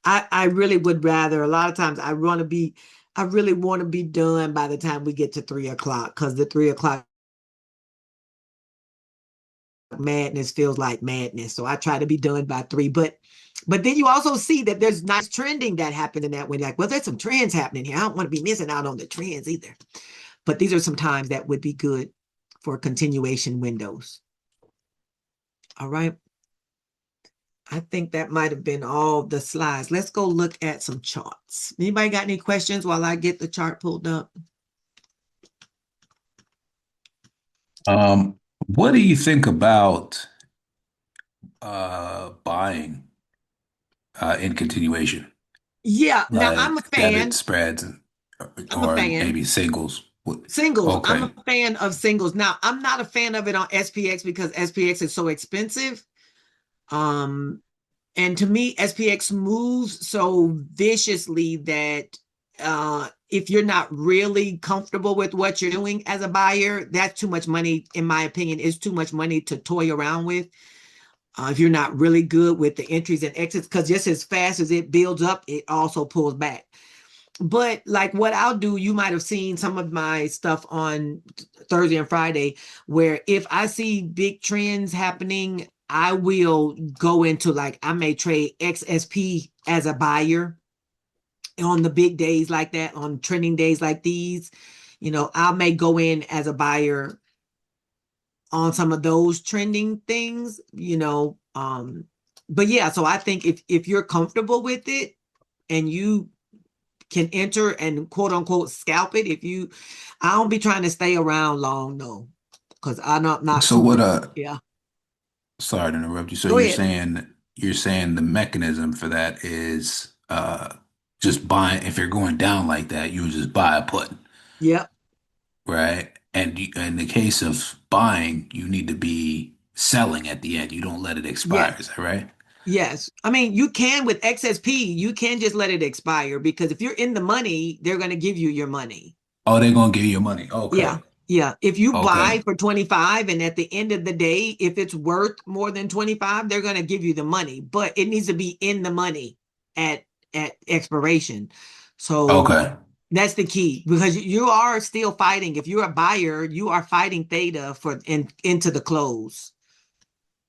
I really would rather, a lot of times I really want to be done by the time we get to 3 o'clock because the 3 o'clock madness feels like madness. So I try to be done by 3. But then you also see that there's nice trending that happened in that way. Like, well, there's some trends happening here. I don't want to be missing out on the trends either. But these are some times that would be good for continuation windows. All right. I think that might have been all the slides. Let's go look at some charts. Anybody got any questions while I get the chart pulled up? What do you think about buying in continuation, Yeah, now I'm a like debit fan. spreads I'm a or fan. maybe singles? Singles. I'm Okay. a fan of singles. Now, I'm not a fan of it on SPX because SPX is so expensive. And to me, SPX moves so viciously that if you're not really comfortable with what you're doing as a buyer, that's too much money, in my opinion, is too much money to toy around with. If you're not really good with the entries and exits, because just as fast as it builds up, it also pulls back. But like what I'll do, you might have seen some of my stuff on Thursday and Friday, where if I see big trends happening, I will go into like, I may trade XSP as a buyer on the big days like that, on trending days like these. I may go in as a buyer on some of those trending things, but yeah, so I think if you're comfortable with it and you can enter and quote unquote scalp it, I don't be trying to stay around long, no, because I'm not So too, what yeah. sorry to interrupt you. So Go ahead. you're saying the mechanism for that is just buying, if you're going down like that, you would just buy a put, Yep. right? And in the case of buying, you need to be selling at the end. You don't let it expire, Yes. is that right? Yes. I mean, you can with XSP, you can just let it expire because if you're in the money, they're going to give you your money. Oh, they're gonna give you money. Yeah. Okay. Yeah. If you Okay. buy for 25 and at the end of the day, if it's worth more than 25, they're going to give you the money, but it needs to be in the money at expiration. So Okay. that's the key because you are still fighting. If you're a buyer, you are fighting theta into the close.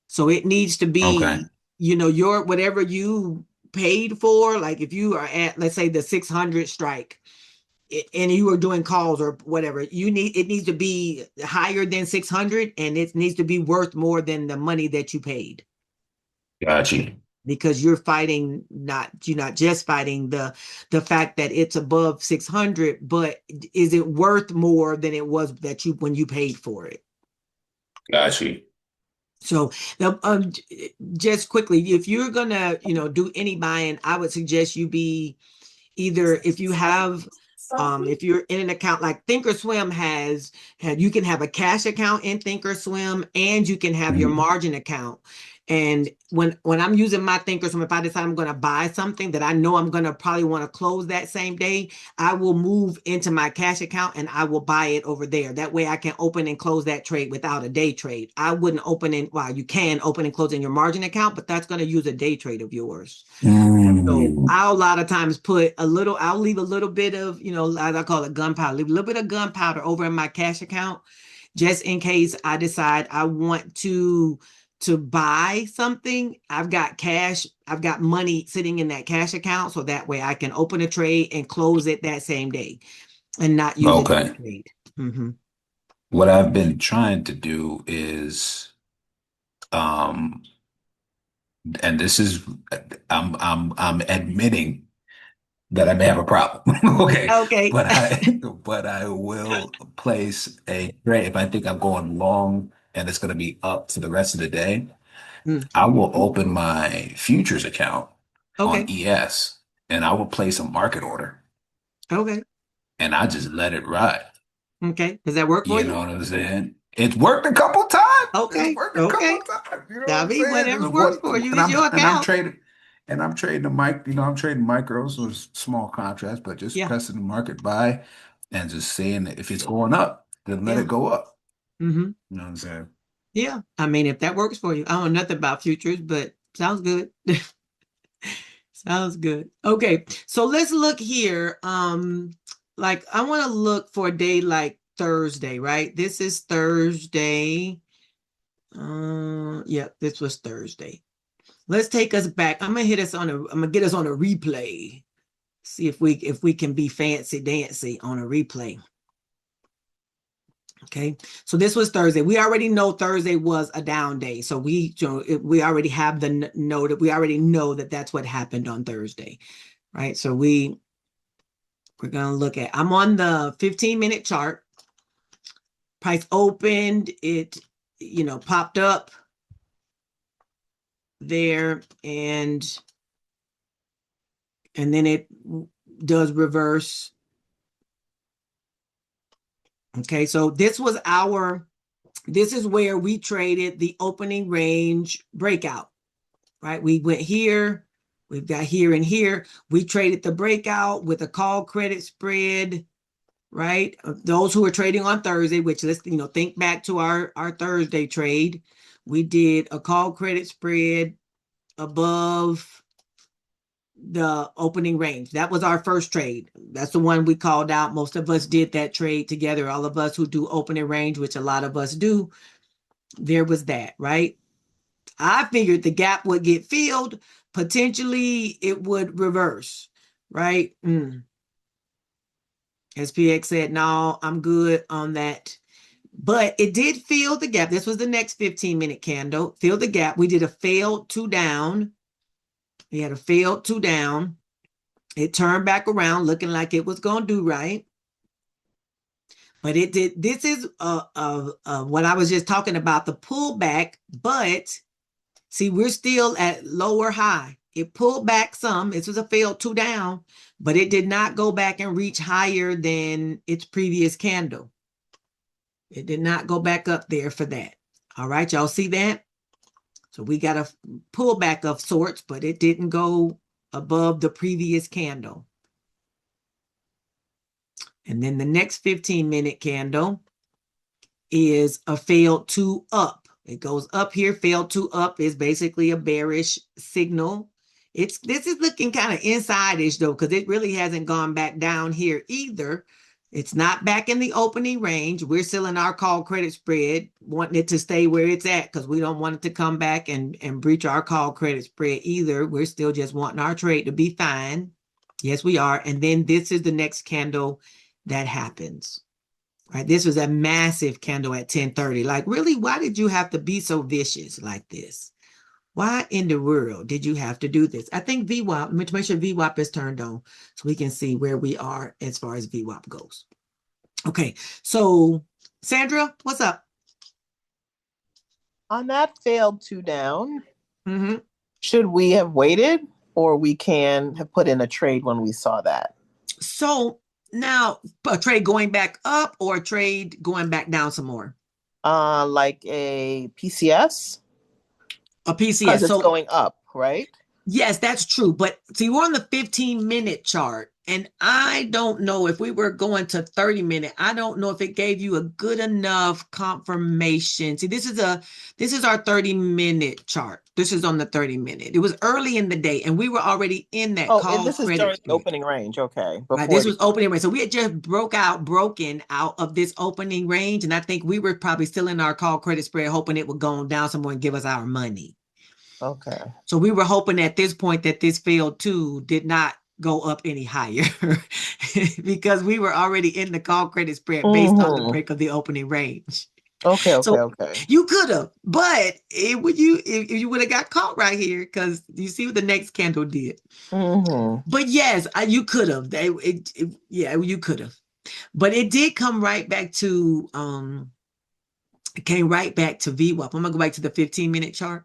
So it needs to Okay. be, your whatever you paid for. Like if you are at, let's say the 600 strike and you are doing calls or whatever, it needs to be higher than 600 and it needs to be worth more than the money that you paid. Got you. Because you're not just fighting the fact that it's above 600, but is it worth more than it was when you paid for it? Got you. So just quickly, if you're gonna do any buying, I would suggest you be either if you have if you're in an account like Thinkorswim you can have a cash account in Thinkorswim and you can have your Mhm. margin account. And when I'm using my thinkorswim, if I decide I'm going to buy something that I know I'm going to probably want to close that same day, I will move into my cash account and I will buy it over there. That way I can open and close that trade without a day trade. I wouldn't open in, well, you can open and close in your margin account, but that's going to use a day trade of yours. So I'll a lot of times put a little, I'll leave a little bit of, as I call it, gunpowder, leave a little bit of gunpowder over in my cash account, just in case I decide I want to buy something. I've got cash, I've got money sitting in that cash account, so that way I can open a trade and close it that same day and not use a day Okay. trade. Mm-hmm. What I've been trying to do is, um, and this is, I'm admitting that I may have a problem. Okay. Okay. But I will place a trade if I think I'm going long and it's going to be up for the rest of the day. Mm. I will open my futures account on Okay. ES and I will place a market order Okay. and I just let it ride. Okay. Does that work for You know you? what I'm saying? It's worked a couple times. It's Okay. worked a couple Okay. times. You know what I I'm mean, saying? whatever It's works what for you. and It's I'm your and I'm account. trading I'm trading the mic, I'm trading micros or small contracts, but just Yeah. pressing the market buy and just saying that if it's going up, then let Yeah. it go up. Mm-hmm. You know what I'm saying? Yeah. I mean, if that works for you. I don't know nothing about futures, but sounds good. Sounds good. Okay. So let's look here. Like I want to look for a day like Thursday, right? This is Thursday. Yeah, this was Thursday. Let's take us back. I'm gonna get us on a replay. See if we can be fancy dancy on a replay. Okay, so this was Thursday. We already know Thursday was a down day, so we we already have the note. We already know that that's what happened on Thursday, right? So we're gonna look at. I'm on the 15-minute chart. Price opened. It popped up there, and then it does reverse. Okay, so this is where we traded the opening range breakout, right? We went here, we've got here and here. We traded the breakout with a call credit spread, right? Those who are trading on Thursday, which let's, think back to our Thursday trade. We did a call credit spread above the opening range. That was our first trade. That's the one we called out. Most of us did that trade together. All of us who do opening range, which a lot of us do, there was that, right? I figured the gap would get filled. Potentially it would reverse, right? SPX said, no, I'm good on that. But it did fill the gap. This was the next 15-minute candle. Fill the gap. We did a failed 2 down. We had a failed 2 down. It turned back around looking like it was going to do right. But it did. This is what I was just talking about, the pullback. But see, we're still at lower high. It pulled back some. This was a failed 2 down, but it did not go back and reach higher than its previous candle. It did not go back up there for that. All right, y'all see that? So we got a pullback of sorts, but it didn't go above the previous candle. And then the next 15-minute candle is a failed 2 up. It goes up here. Failed 2 up is basically a bearish signal. This is looking kind of inside-ish though, because it really hasn't gone back down here either. It's not back in the opening range. We're still in our call credit spread, wanting it to stay where it's at because we don't want it to come back and breach our call credit spread either. We're still just wanting our trade to be fine. Yes, we are. And then this is the next candle that happens. Right? This was a massive candle at 10:30. Like, really, why did you have to be so vicious like this? Why in the world did you have to do this? I think VWAP, let me make sure VWAP is turned on so we can see where we are as far as VWAP goes. Okay, so Sandra, what's up? On that failed 2 down, should we have waited or we can have put in a trade when we saw that? So now a trade going back up or a trade going back down some more? Like a PCS? A because PCS. it's So going up, right? yes, that's true. But see, we're on the 15-minute chart, and I don't know if we were going to 30-minute. I don't know if it gave you a good enough confirmation. See, this is our 30-minute chart. This is on the 30-minute. It was early in the day, and we were already in that Oh, call this is credit during the spread. opening range. Okay. Right, Before this was opening range. So we had just broken out of this opening range, and I think we were probably still in our call credit spread, hoping it would go down somewhere and give us our money. Okay. So we were hoping at this point that this failed too did not go up any higher because we were already in the call credit spread based on the break of the opening range. Okay, okay, So okay. you could have, but if you would have got caught right here, because you see what the next candle did. But yes, you could have. Yeah, you could have. But it did come right back to it came right back to VWAP. I'm gonna go back to the 15-minute chart.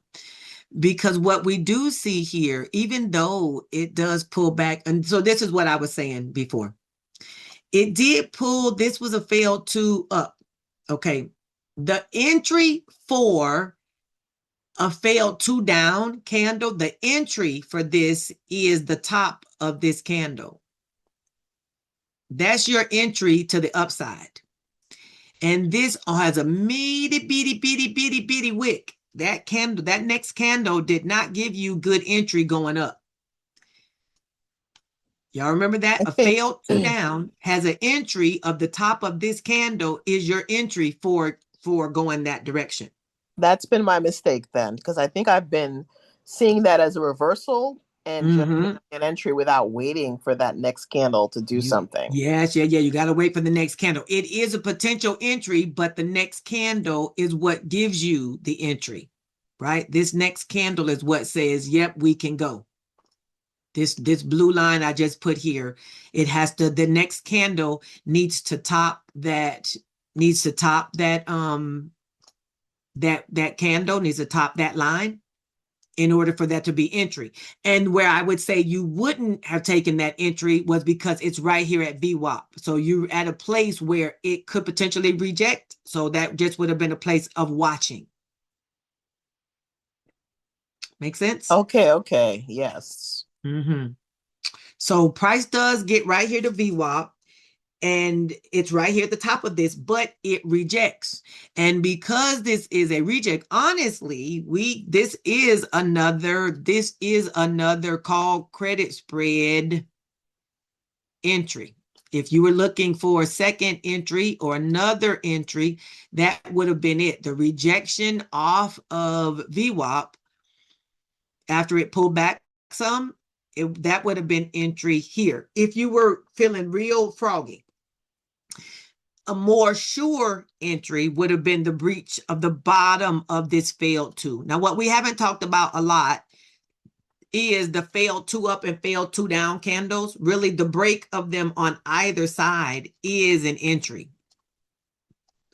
Because what we do see here, even though it does pull back, and so this is what I was saying before. It did pull, this was a failed 2 up. Okay. The entry for a failed 2 down candle, the entry for this is the top of this candle. That's your entry to the upside. And this has a bitty wick. That candle, that next candle did not give you good entry going up. Y'all remember that? A failed 2 down has an entry of the top of this candle is your entry for going that direction. That's been my mistake then, because I think I've been seeing that as a reversal and just an entry without waiting for that next candle to do something. Yes, yeah. You got to wait for the next candle. It is a potential entry, but the next candle is what gives you the entry, right? This next candle is what says, yep, we can go. This blue line I just put here, it has to, the next candle needs to top that candle, needs to top that line in order for that to be entry. And where I would say you wouldn't have taken that entry was because it's right here at VWAP. So you're at a place where it could potentially reject. So that just would have been a place of watching. Make sense? Okay, okay, yes. So price does get right here to VWAP. And it's right here at the top of this, but it rejects. And because this is a reject, honestly, this is another call credit spread entry. If you were looking for a second entry or another entry, that would have been it. The rejection off of VWAP after it pulled back some, that would have been entry here. If you were feeling real froggy. A more sure entry would have been the breach of the bottom of this failed 2. Now, what we haven't talked about a lot is the failed 2 up and failed 2 down candles. Really, the break of them on either side is an entry.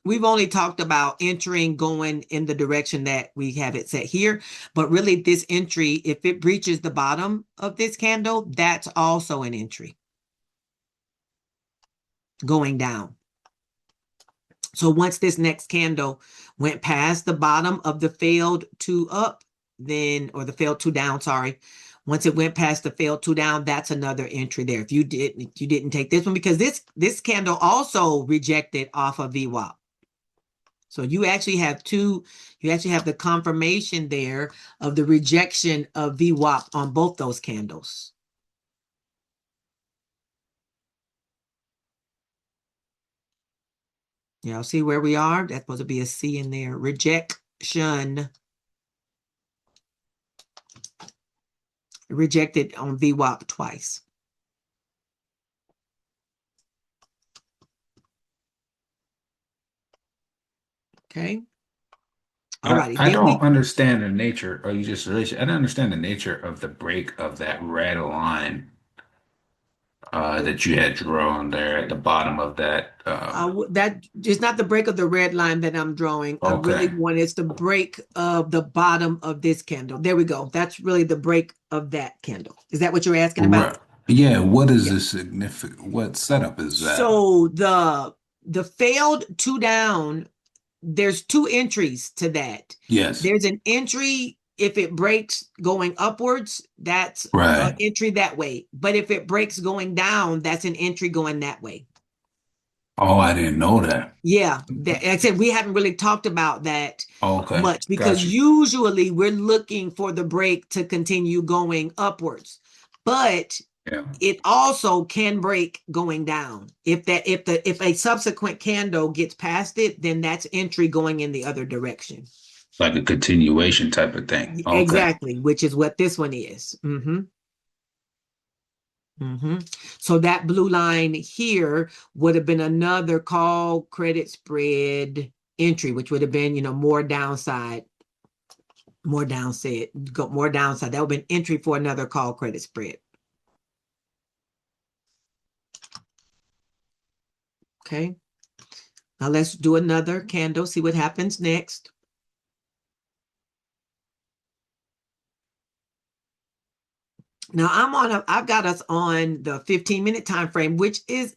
We've only talked about entering going in the direction that we have it set here, but really this entry, if it breaches the bottom of this candle, that's also an entry going down. So once this next candle went past the bottom of the failed 2 up, then, or the failed 2 down, sorry. Once it went past the failed 2 down, that's another entry there. If you didn't take this one, because this candle also rejected off of VWAP. So you actually have the confirmation there of the rejection of VWAP on both those candles. Y'all see where we are? That's supposed to be a C in there. Rejection. Rejected on VWAP twice. Okay. All righty. I don't understand the nature, or you just really, I don't understand the nature of the break of that red line that you had drawn there at the bottom of that. That is not the break of the red line that I'm drawing. I really want it's the break of the bottom of this candle. There we go. That's really the break of that candle. Is that what you're asking about? Right. Yeah. What is the significant? What setup is that? So the failed 2 down. There's 2 entries to that. Yes. There's an entry if it breaks going upwards, that's an Right. entry that way. But if it breaks going down, that's an entry going that way. Oh, I didn't know that. Yeah, like I said, we haven't really talked about that Okay. much because Got you. usually we're looking for the break to continue going upwards, but Yeah. it also can break going down. If a subsequent candle gets past it, then that's entry going in the other direction. Like a continuation type of thing. Okay. Exactly, which is what this one is. So that blue line here would have been another call credit spread entry, which would have been, more downside. More downside. That would have been entry for another call credit spread. Okay. Now let's do another candle, see what happens next. Now I've got us on the 15-minute time frame, which is,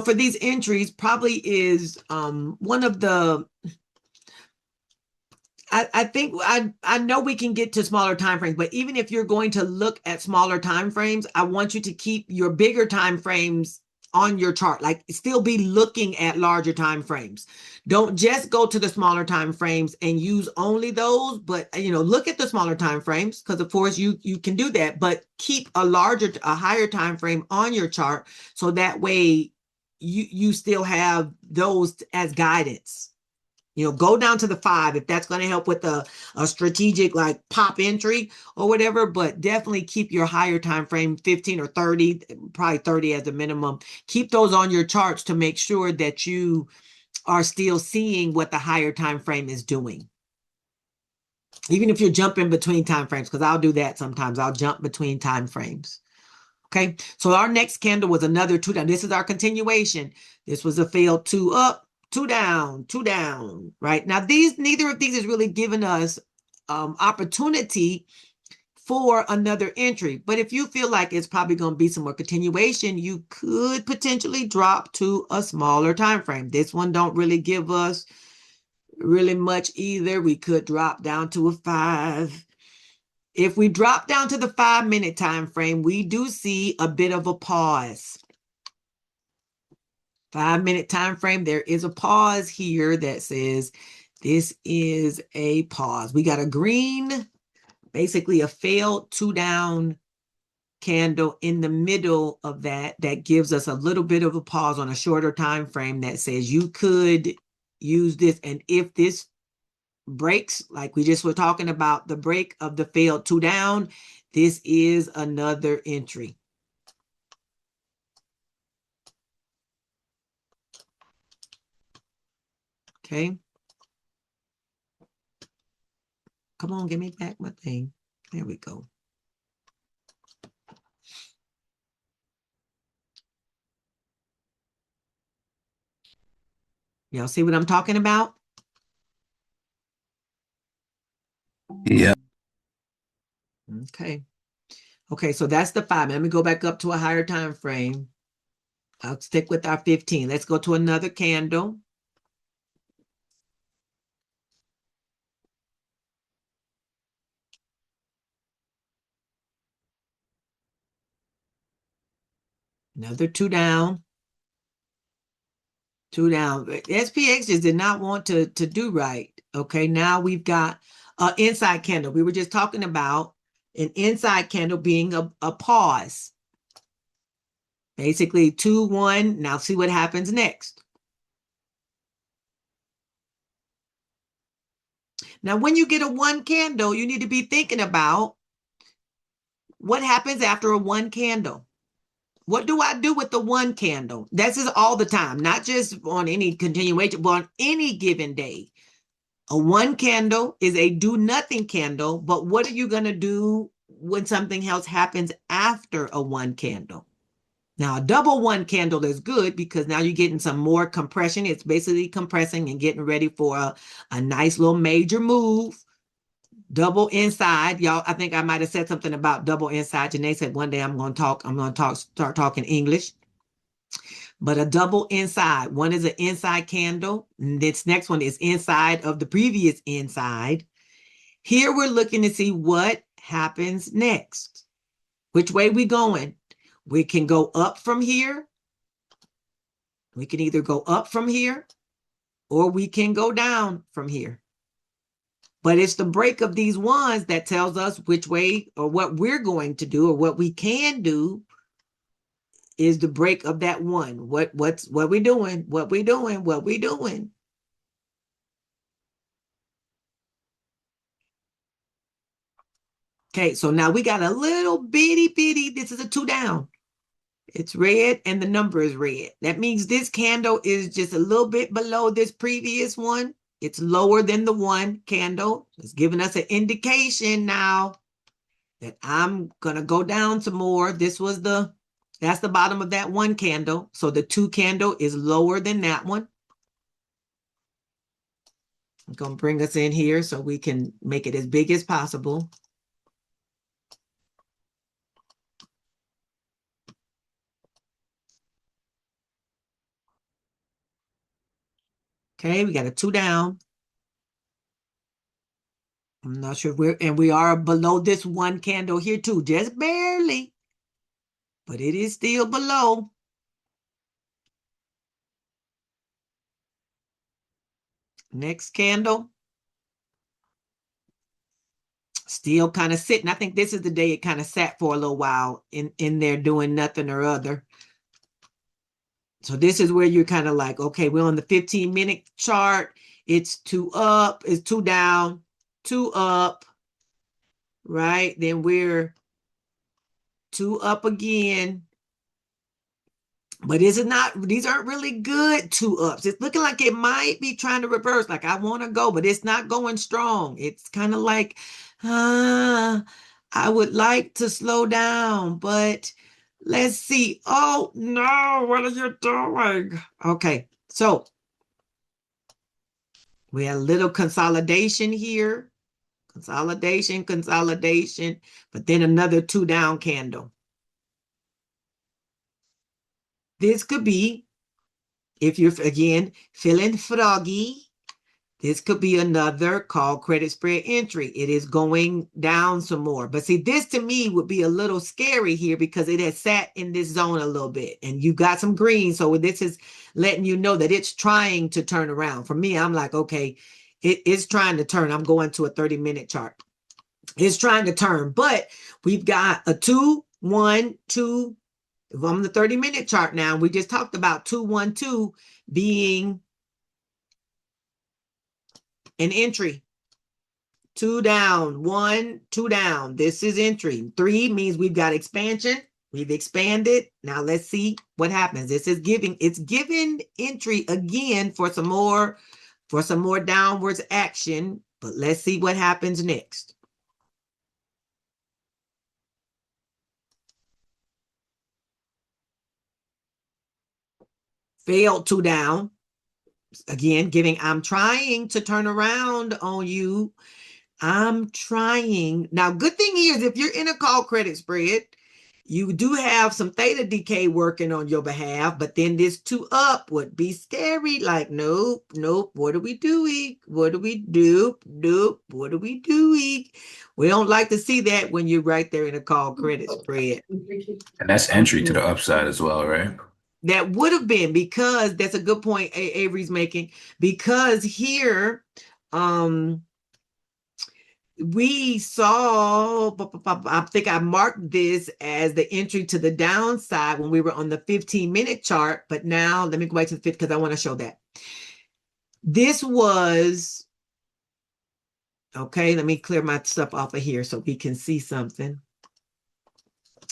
for these entries probably is one of the, I think I know we can get to smaller time frames, but even if you're going to look at smaller time frames, I want you to keep your bigger time frames on your chart, like still be looking at larger time frames. Don't just go to the smaller time frames and use only those, but look at the smaller time frames, because of course you can do that, but keep a higher time frame on your chart, so that way you still have those as guidance. Go down to the 5 if that's going to help with a strategic like pop entry or whatever, but definitely keep your higher time frame, 15 or 30, probably 30 as a minimum. Keep those on your charts to make sure that you are still seeing what the higher time frame is doing. Even if you're jumping between time frames, because I'll do that sometimes. I'll jump between time frames. Okay, so our next candle was another 2 down. This is our continuation. This was a failed 2 up. 2 down, 2 down, right? Now, neither of these is really giving us opportunity for another entry. But if you feel like it's probably going to be some more continuation, you could potentially drop to a smaller time frame. This one don't really give us really much either. We could drop down to a 5. If we drop down to the 5-minute time frame, we do see a bit of a pause. 5-minute time frame, there is a pause here that says this is a pause. We got a green, basically a failed 2 down candle in the middle of that gives us a little bit of a pause on a shorter time frame that says you could use this, and if this breaks, like we just were talking about the break of the failed 2 down, this is another entry. Okay. Come on, give me back my thing. There we go. Y'all see what I'm talking about? Yeah. Okay. Okay, so that's the 5. Let me go back up to a higher time frame. I'll stick with our 15. Let's go to another candle. Another 2 down. 2 down. SPX just did not want to do right. Okay, now we've got an inside candle. We were just talking about an inside candle being a pause. Basically 2, 1. Now see what happens next. Now, when you get a 1 candle, you need to be thinking about what happens after a 1 candle. What do I do with the 1 candle? This is all the time, not just on any continuation, but on any given day. A 1 candle is a do nothing candle, but what are you going to do when something else happens after a 1 candle? Now, a double 1 candle is good because now you're getting some more compression. It's basically compressing and getting ready for a nice little major move. Double inside, y'all. I think I might have said something about double inside. Janae said one day I'm going to start talking English. But a double inside, one is an inside candle. This next one is inside of the previous inside. Here we're looking to see what happens next. Which way we going? We can go up from here. We can either go up from here or we can go down from here. But it's the break of these ones that tells us which way or what we're going to do or what we can do is the break of that one. What we doing? What we doing? What we doing? Okay, so now we got a little bitty, this is a 2 down. It's red and the number is red. That means this candle is just a little bit below this previous one. It's lower than the 1 candle. It's giving us an indication now that I'm going to go down some more. That's the bottom of that 1 candle. So the 2 candle is lower than that one. I'm going to bring us in here so we can make it as big as possible. Okay, we got a 2 down. I'm not sure if we are below this 1 candle here too, just barely, but it is still below. Next candle. Still kind of sitting. I think this is the day it kind of sat for a little while in there doing nothing or other. So this is where you're kind of like, okay, we're on the 15-minute chart. It's 2 up, it's 2 down, 2 up, right? Then we're 2 up again. But these aren't really good 2 ups. It's looking like it might be trying to reverse. Like I want to go, but it's not going strong. It's kind of like, I would like to slow down, but let's see. Oh no, what are you doing? Okay, so we had a little consolidation here. Consolidation, but then another 2 down candle. This could be, if you're, again, feeling froggy, this could be another call credit spread entry. It is going down some more. But see, this to me would be a little scary here because it has sat in this zone a little bit. And you got some green. So this is letting you know that it's trying to turn around. For me, I'm like, okay, it is trying to turn. I'm going to a 30-minute chart. It's trying to turn. But we've got a 2, 1, 2. If I'm on the 30-minute chart now, we just talked about 2, 1, 2 being an entry. 2 down, 1, 2 down. This is entry. 3 means we've got expansion. We've expanded. Now let's see what happens. It's giving entry again for some more downwards action. But let's see what happens next. Failed 2 down. Again, I'm trying to turn around on you. I'm trying. Now, good thing is if you're in a call credit spread, you do have some theta decay working on your behalf, but then this 2 up would be scary. Like, nope. What are we doing? What do we do? Nope. What are we doing? We don't like to see that when you're right there in a call credit spread. And that's entry to the upside as well, right? That would have been, because that's a good point Avery's making, because here we saw, I think I marked this as the entry to the downside when we were on the 15-minute chart, but now let me go back to the 5th because I want to show that. This was, okay, let me clear my stuff off of here so we can see something.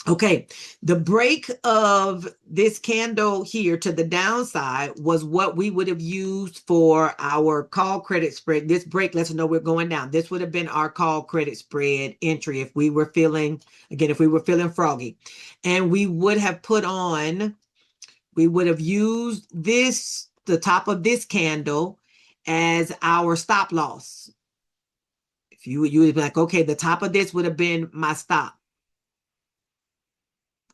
Okay, the break of this candle here to the downside was what we would have used for our call credit spread. This break lets us know we're going down. This would have been our call credit spread entry if we were feeling, again, if we were feeling froggy. And we would have used this, the top of this candle, as our stop loss. If you would be like, okay, the top of this would have been my stop.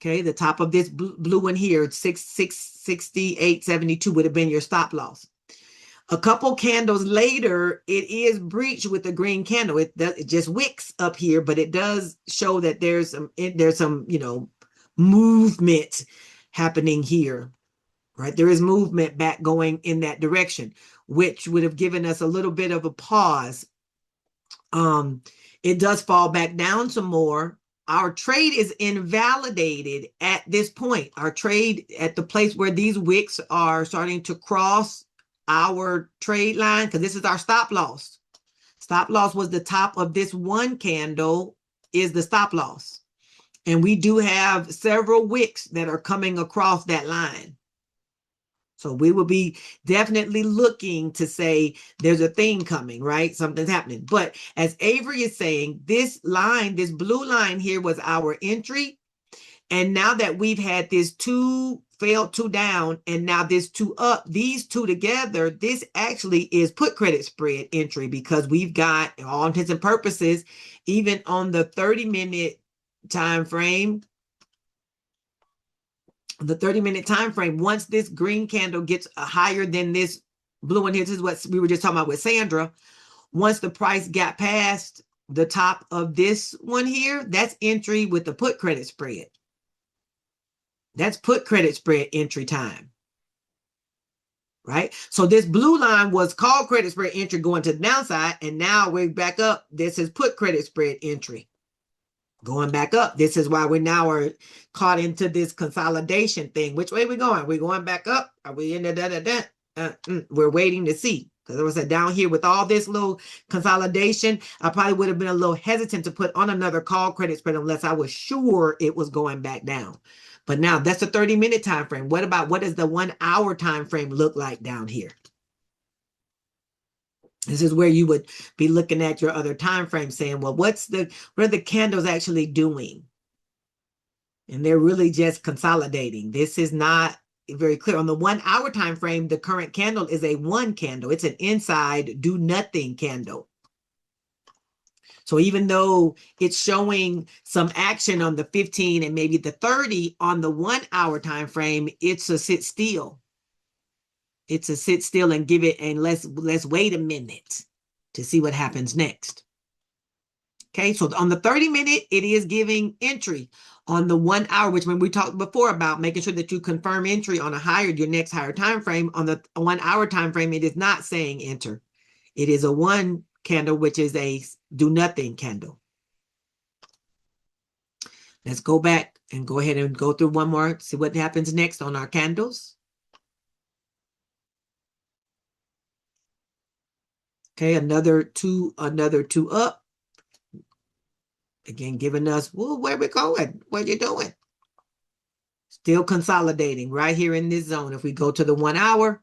Okay, the top of this blue one here, 68.72 would have been your stop loss. A couple candles later, it is breached with a green candle. It just wicks up here, but it does show that there's some, you know, movement happening here, right? There is movement back going in that direction, which would have given us a little bit of a pause. It does fall back down some more. Our trade is invalidated at this point. Our trade at the place where these wicks are starting to cross our trade line, because this is our stop loss. Stop loss was the top of this one candle is the stop loss. And we do have several wicks that are coming across that line. So we will be definitely looking to say there's a thing coming, right? Something's happening. But as Avery is saying, this line, this blue line here was our entry. And now that we've had this 2 failed, 2 down, and now this 2 up, these 2 together, this actually is put credit spread entry, because we've got, all intents and purposes, even on the 30-minute time frame, once this green candle gets higher than this blue one here, this is what we were just talking about with Sandra. Once the price got past the top of this one here, that's entry with the put credit spread. That's put credit spread entry time, right? So this blue line was called credit spread entry going to the downside, and now we're back up. This is put credit spread entry. Going back up. This is why we now are caught into this consolidation thing. Which way are we going? We're going back up? Are we in the we're waiting to see. Because I was down here with all this little consolidation, I probably would have been a little hesitant to put on another call credit spread unless I was sure it was going back down. But now that's a 30-minute time frame. What does the 1 hour time frame look like down here? This is where you would be looking at your other time frame saying, well, what are the candles actually doing? And they're really just consolidating. This is not very clear. On the 1 hour time frame, the current candle is a 1 candle. It's an inside do nothing candle. So even though it's showing some action on the 15 and maybe the 30 on the 1 hour time frame, it's a sit still. It's a sit still and give it, and let's wait a minute to see what happens next. Okay, so on the 30-minute, it is giving entry. On the 1 hour, which when we talked before about making sure that you confirm entry on your next higher time frame, on the 1 hour time frame, it is not saying enter. It is a 1 candle, which is a do nothing candle. Let's go back and go ahead and go through one more, see what happens next on our candles. Okay, another two up. Again, giving us, well, where we going? What you doing? Still consolidating right here in this zone. If we go to the 1 hour,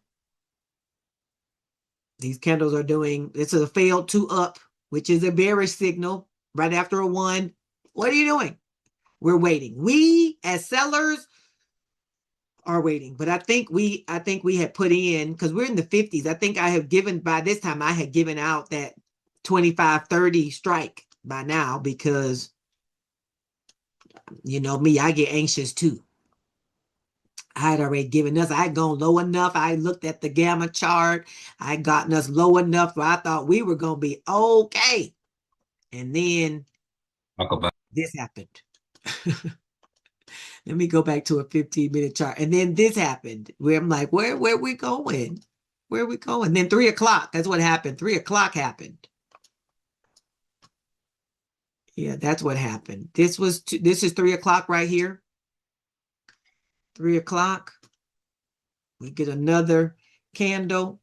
these candles are doing, this is a failed 2 up, which is a bearish signal right after a 1. What are you doing? We're waiting. We as sellers are waiting, but I think we had put in, because we're in the 50s. I think I have given, by this time, I had given out that 25-30 strike by now, because you know me, I get anxious too. I had already given us, I had gone low enough. I looked at the gamma chart. I had gotten us low enough where I thought we were going to be okay. And then this happened. Let me go back to a 15-minute chart. And then this happened where I'm like, where are we going? Where are we going? Then 3 o'clock, that's what happened. 3 o'clock happened. Yeah, that's what happened. This is 3 o'clock right here. 3 o'clock. We get another candle.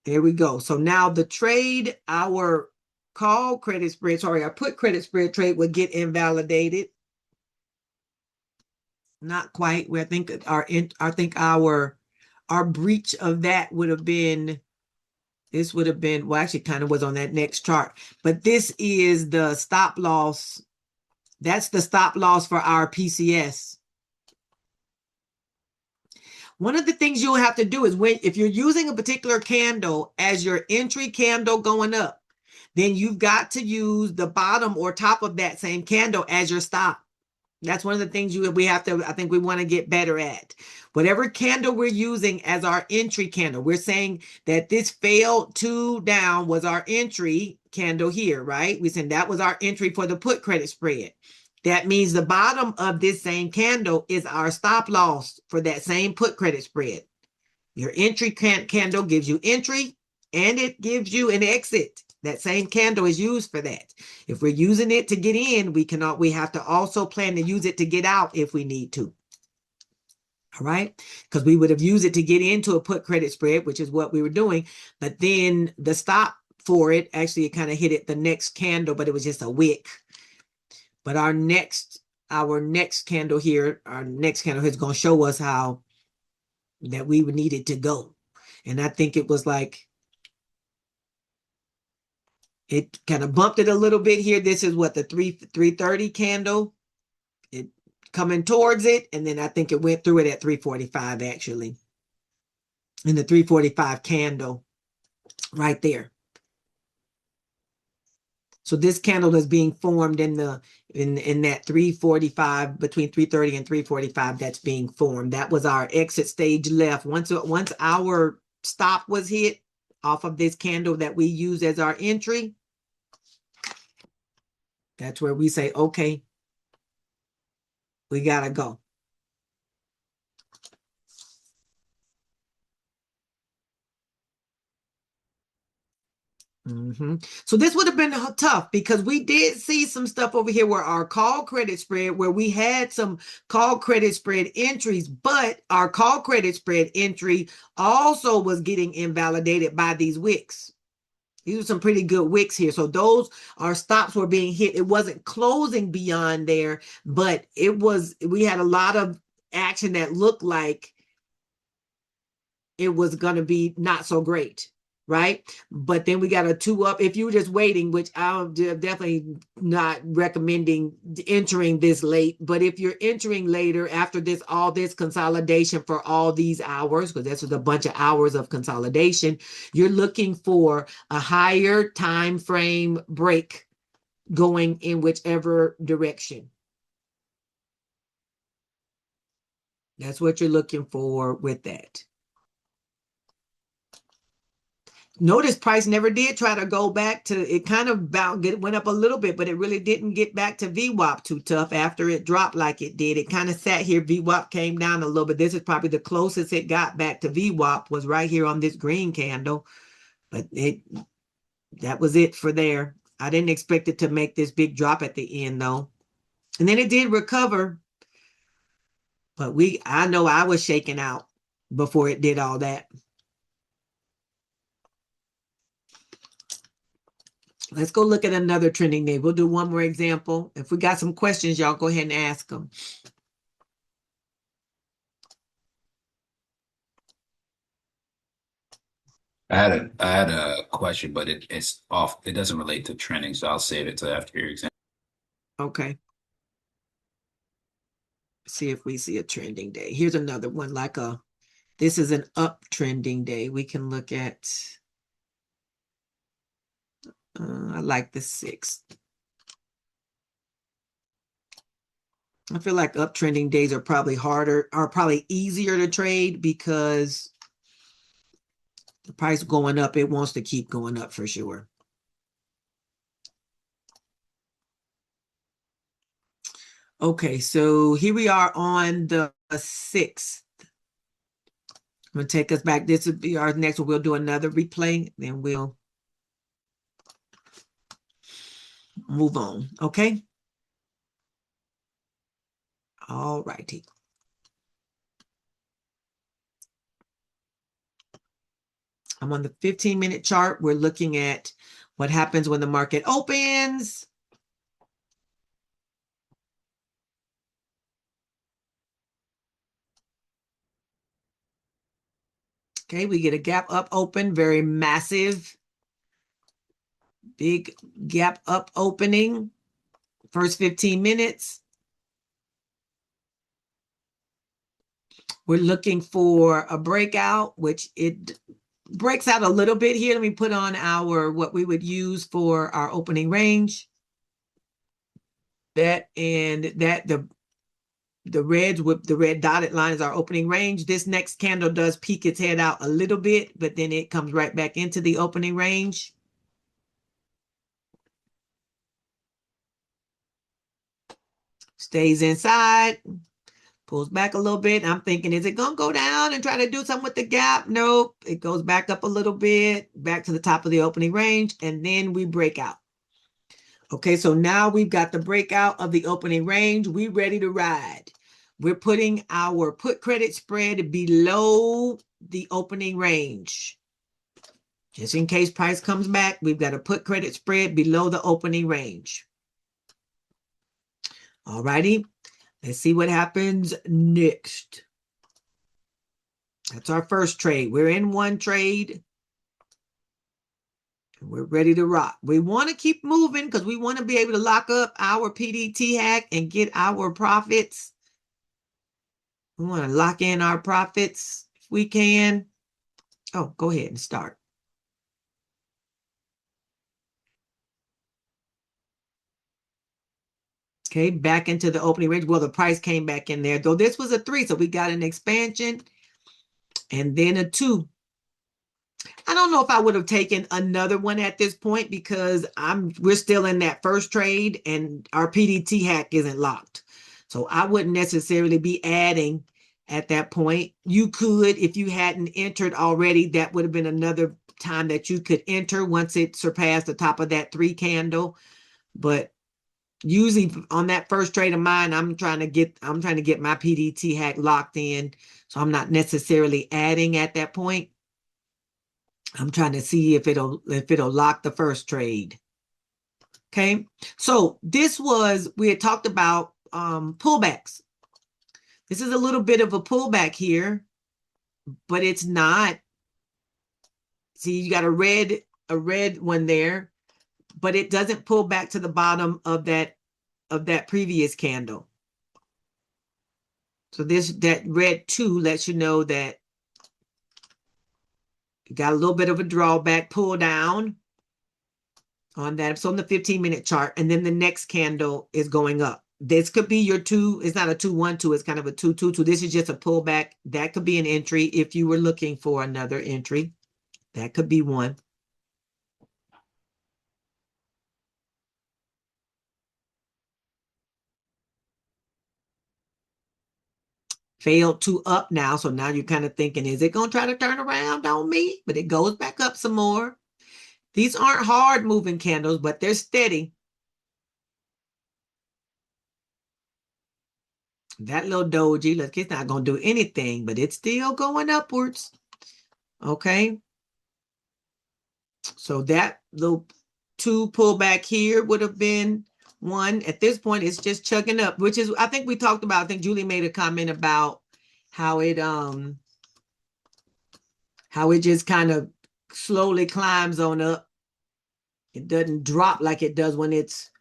There we go. So now the trade, our call credit spread, sorry, our put credit spread trade would get invalidated. Not quite. I think our breach of that would have been, this would have been, well, actually kind of was on that next chart, but this is the stop loss. That's the stop loss for our PCS. One of the things you'll have to do is if you're using a particular candle as your entry candle going up, then you've got to use the bottom or top of that same candle as your stop. That's one of the things we have to, I think we want to get better at. Whatever candle we're using as our entry candle, we're saying that this failed 2 down was our entry candle here, right? We said that was our entry for the put credit spread. That means the bottom of this same candle is our stop loss for that same put credit spread. Your entry candle gives you entry and it gives you an exit. That same candle is used for that. If we're using it to get in, we have to also plan to use it to get out if we need to. All right, because we would have used it to get into a put credit spread, which is what we were doing. But then the stop for it, actually, it kind of hit it the next candle, but it was just a wick. But our next candle here, our next candle is going to show us how that we would need it to go. And I think it was like, it kind of bumped it a little bit here. This is what the 330 candle, it coming towards it. And then I think it went through it at 345 actually. In the 345 candle right there. So this candle is being formed in that 345, between 330 and 345, that's being formed. That was our exit stage left. Once our stop was hit off of this candle that we use as our entry, that's where we say, okay, we gotta go. So this would have been tough because we did see some stuff over here where our call credit spread, where we had some call credit spread entries, but our call credit spread entry also was getting invalidated by these wicks. These are some pretty good wicks here. So those, our stops were being hit. It wasn't closing beyond there, but we had a lot of action that looked like it was going to be not so great. Right. But then we got a 2 up. If you were just waiting, which I'm definitely not recommending entering this late. But if you're entering later after all this consolidation for all these hours, because this was a bunch of hours of consolidation, you're looking for a higher time frame break going in whichever direction. That's what you're looking for with that. Notice price never did try to go back to, it kind of went up a little bit, but it really didn't get back to VWAP too tough after it dropped like it did. It kind of sat here. VWAP came down a little bit. This is probably the closest it got back to VWAP, was right here on this green candle. But that was it for there. I didn't expect it to make this big drop at the end though. And then it did recover. But I know I was shaking out before it did all that. Let's go look at another trending day. We'll do one more example. If we got some questions, y'all go ahead and ask them. I had a question, but it's off. It doesn't relate to trending, so I'll save it till after your example. Okay. See if we see a trending day. Here's another one, this is an up trending day. We can look at, I like the 6th. I feel like uptrending days are probably easier to trade because the price going up, it wants to keep going up for sure. Okay, so here we are on the 6th. I'm going to take us back. This will be our next one. We'll do another replay, then we'll move on. Okay. All righty. I'm on the 15-minute chart. We're looking at what happens when the market opens. Okay, we get a gap up open, very massive. Big gap up opening. First 15 minutes. We're looking for a breakout, which it breaks out a little bit here. Let me put on what we would use for our opening range. The the reds with the red dotted line is our opening range. This next candle does peek its head out a little bit, but then it comes right back into the opening range. Stays inside, pulls back a little bit. I'm thinking, is it going to go down and try to do something with the gap? Nope. It goes back up a little bit, back to the top of the opening range, and then we break out. Okay, so now we've got the breakout of the opening range. We ready to ride. We're putting our put credit spread below the opening range. Just in case price comes back, we've got a put credit spread below the opening range. All righty, let's see what happens next. That's our first trade. We're in one trade. We're ready to rock. We want to keep moving because we want to be able to lock up our PDT hack and get our profits. We want to lock in our profits if we can. Oh, go ahead and start. Okay, back into the opening range. Well, the price came back in there, though this was a 3, so we got an expansion and then a 2. I don't know if I would have taken another one at this point because we're still in that first trade and our PDT hack isn't locked. So I wouldn't necessarily be adding at that point. You could, if you hadn't entered already, that would have been another time that you could enter once it surpassed the top of that 3 candle. But usually on that first trade of mine, I'm trying to get my PDT hack locked in. So I'm not necessarily adding at that point. I'm trying to see if it'll lock the first trade. Okay, so we had talked about pullbacks. This is a little bit of a pullback here, but it's not. See, you got a red one there, but it doesn't pull back to the bottom of that previous candle. So that red 2 lets you know that got a little bit of a drawback, pull down on that. It's on the 15-minute chart. And then the next candle is going up. This could be your 2. It's not a 2-1-2. It's kind of a 2-2-2. This is just a pullback. That could be an entry if you were looking for another entry. That could be one. Failed to up now. So now you're kind of thinking, is it going to try to turn around on me? But it goes back up some more. These aren't hard moving candles, but they're steady. That little doji, look, it's not going to do anything, but it's still going upwards. Okay. So that little 2 pullback here would have been 1. At this point, it's just chugging up, which is, I think we talked about, I think Julie made a comment about how it just kind of slowly climbs on up. It doesn't drop like it does when it's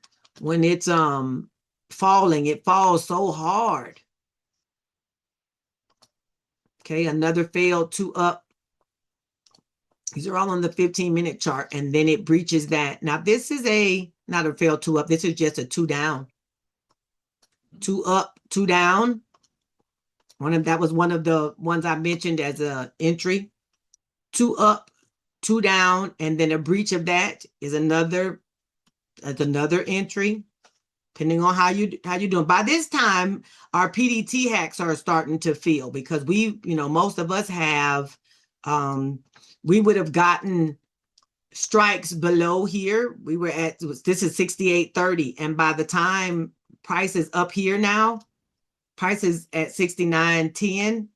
falling. It falls so hard. Okay, another failed 2 up. These are all on the 15-minute chart, and then it breaches that. Now, this is not a failed 2 up. This is just a 2 down. 2 up, 2 down. That was one of the ones I mentioned as a entry. 2 up, 2 down, and then a breach of that is another entry. Depending on how you doing. By this time, our PDT hacks are starting to feel because most of us have, we would have gotten strikes below here. We were this is 68.30. And by the time price is up here now, price is at 69.10.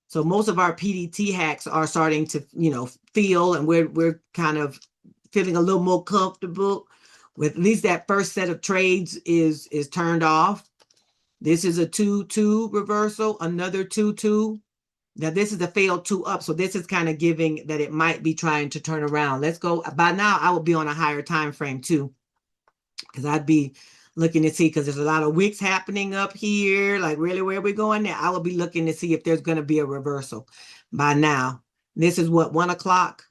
So most of our PDT hacks are starting to, feel, and we're kind of feeling a little more comfortable with at least that first set of trades is turned off. This is a 2-2 reversal, another 2-2. Now this is a failed 2 up. So this is kind of giving that it might be trying to turn around. Let's go. By now I will be on a higher time frame too, because I'd be looking to see, because there's a lot of wicks happening up here. Like, really, where are we going now? I will be looking to see if there's going to be a reversal by now. This is what, 1 o'clock?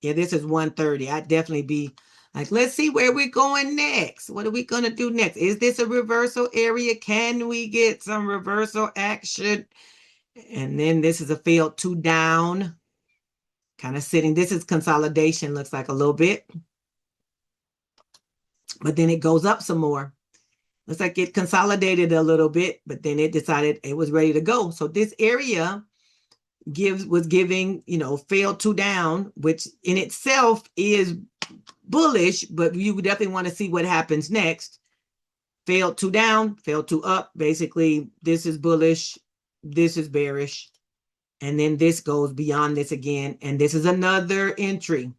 Yeah, this is 1:30. I'd definitely be Like, let's see where we're going next. What are we going to do next? Is this a reversal area? Can we get some reversal action? And then this is a failed 2 down, kind of sitting. This is consolidation, looks like a little bit. But then it goes up some more. Looks like it consolidated a little bit, but then it decided it was ready to go. So this area was giving, failed 2 down, which in itself is bullish, but you would definitely want to see what happens next. Failed 2 down, failed 2 up. Basically, this is bullish, this is bearish, and then this goes beyond this again, and this is another entry.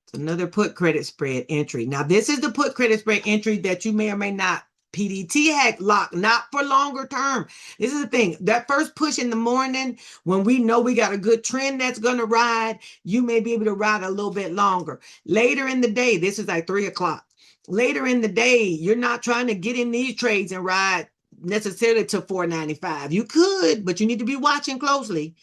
It's another put credit spread entry. Now, this is the put credit spread entry that you may or may not PDT hack lock, not for longer term. This is the thing. That first push in the morning, when we know we got a good trend that's going to ride, you may be able to ride a little bit longer. Later in the day, this is like 3 o'clock. Later in the day, you're not trying to get in these trades and ride necessarily to 495. You could, but you need to be watching closely.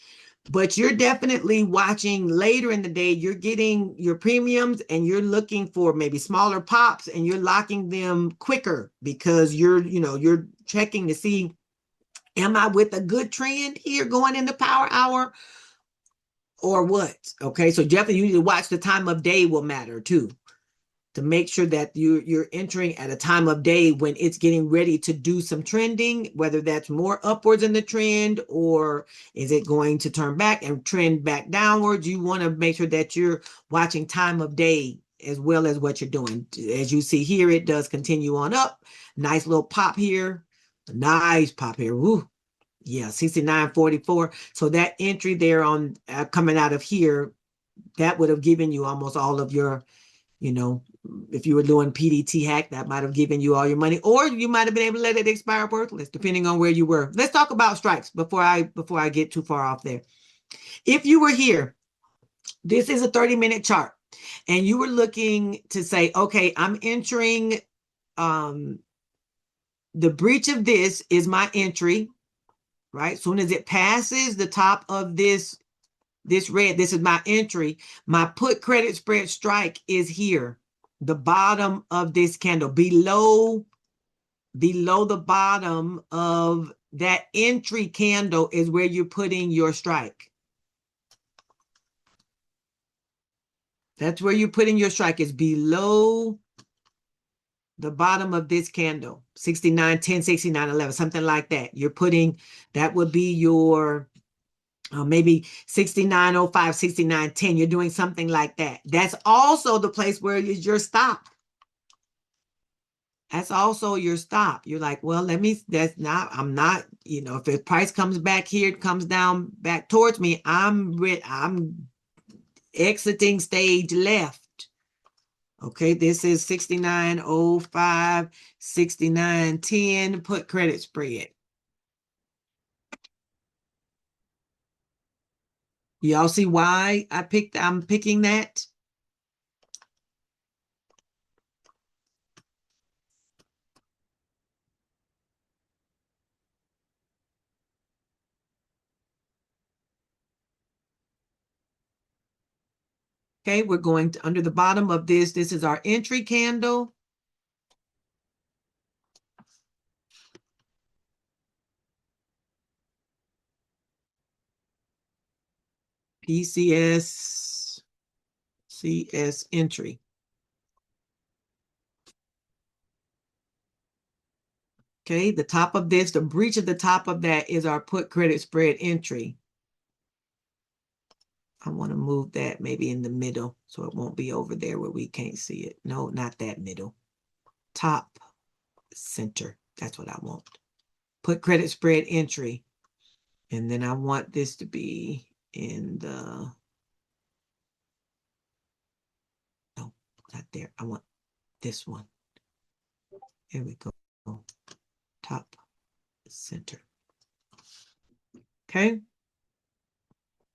But you're definitely watching later in the day. You're getting your premiums and you're looking for maybe smaller pops and you're locking them quicker because you're checking to see, am I with a good trend here going into power hour or what? Okay, so definitely you need to watch the time of day will matter too, to make sure that you're entering at a time of day when it's getting ready to do some trending, whether that's more upwards in the trend or is it going to turn back and trend back downwards. You want to make sure that you're watching time of day as well as what you're doing. As you see here, it does continue on up. Nice little pop here. Nice pop here. Woo. Yeah, 69.44. So that entry there on coming out of here, that would have given you almost all of your, if you were doing PDT hack, that might have given you all your money, or you might have been able to let it expire worthless, depending on where you were. Let's talk about strikes before I get too far off there. If you were here, this is a 30-minute chart, and you were looking to say, okay, I'm entering, the breach of this is my entry, right? As soon as it passes the top of this red, this is my entry. My put credit spread strike is here. The bottom of this candle, below the bottom of that entry candle is where you're putting your strike. That's where you're putting your strike, is below the bottom of this candle, 69.10, 69.11, something like that. You're putting, that would be your maybe 69.05, 69.10. You're doing something like that. That's also the place where is your stop. That's also your stop. You're like, well, I'm not, if the price comes back here, it comes down back towards me, I'm exiting stage left. Okay, this is 69.05, 69.10, put credit spread. Y'all see why I'm picking that? Okay, we're going to under the bottom of this. This is our entry candle. PCS CS entry. Okay, the top of this, the breach of the top of that is our put credit spread entry. I want to move that maybe in the middle so it won't be over there where we can't see it. No, not that middle. Top center. That's what I want. Put credit spread entry. And then I want this to be in the, no, not there. I want this one. Here we go. Top center. Okay.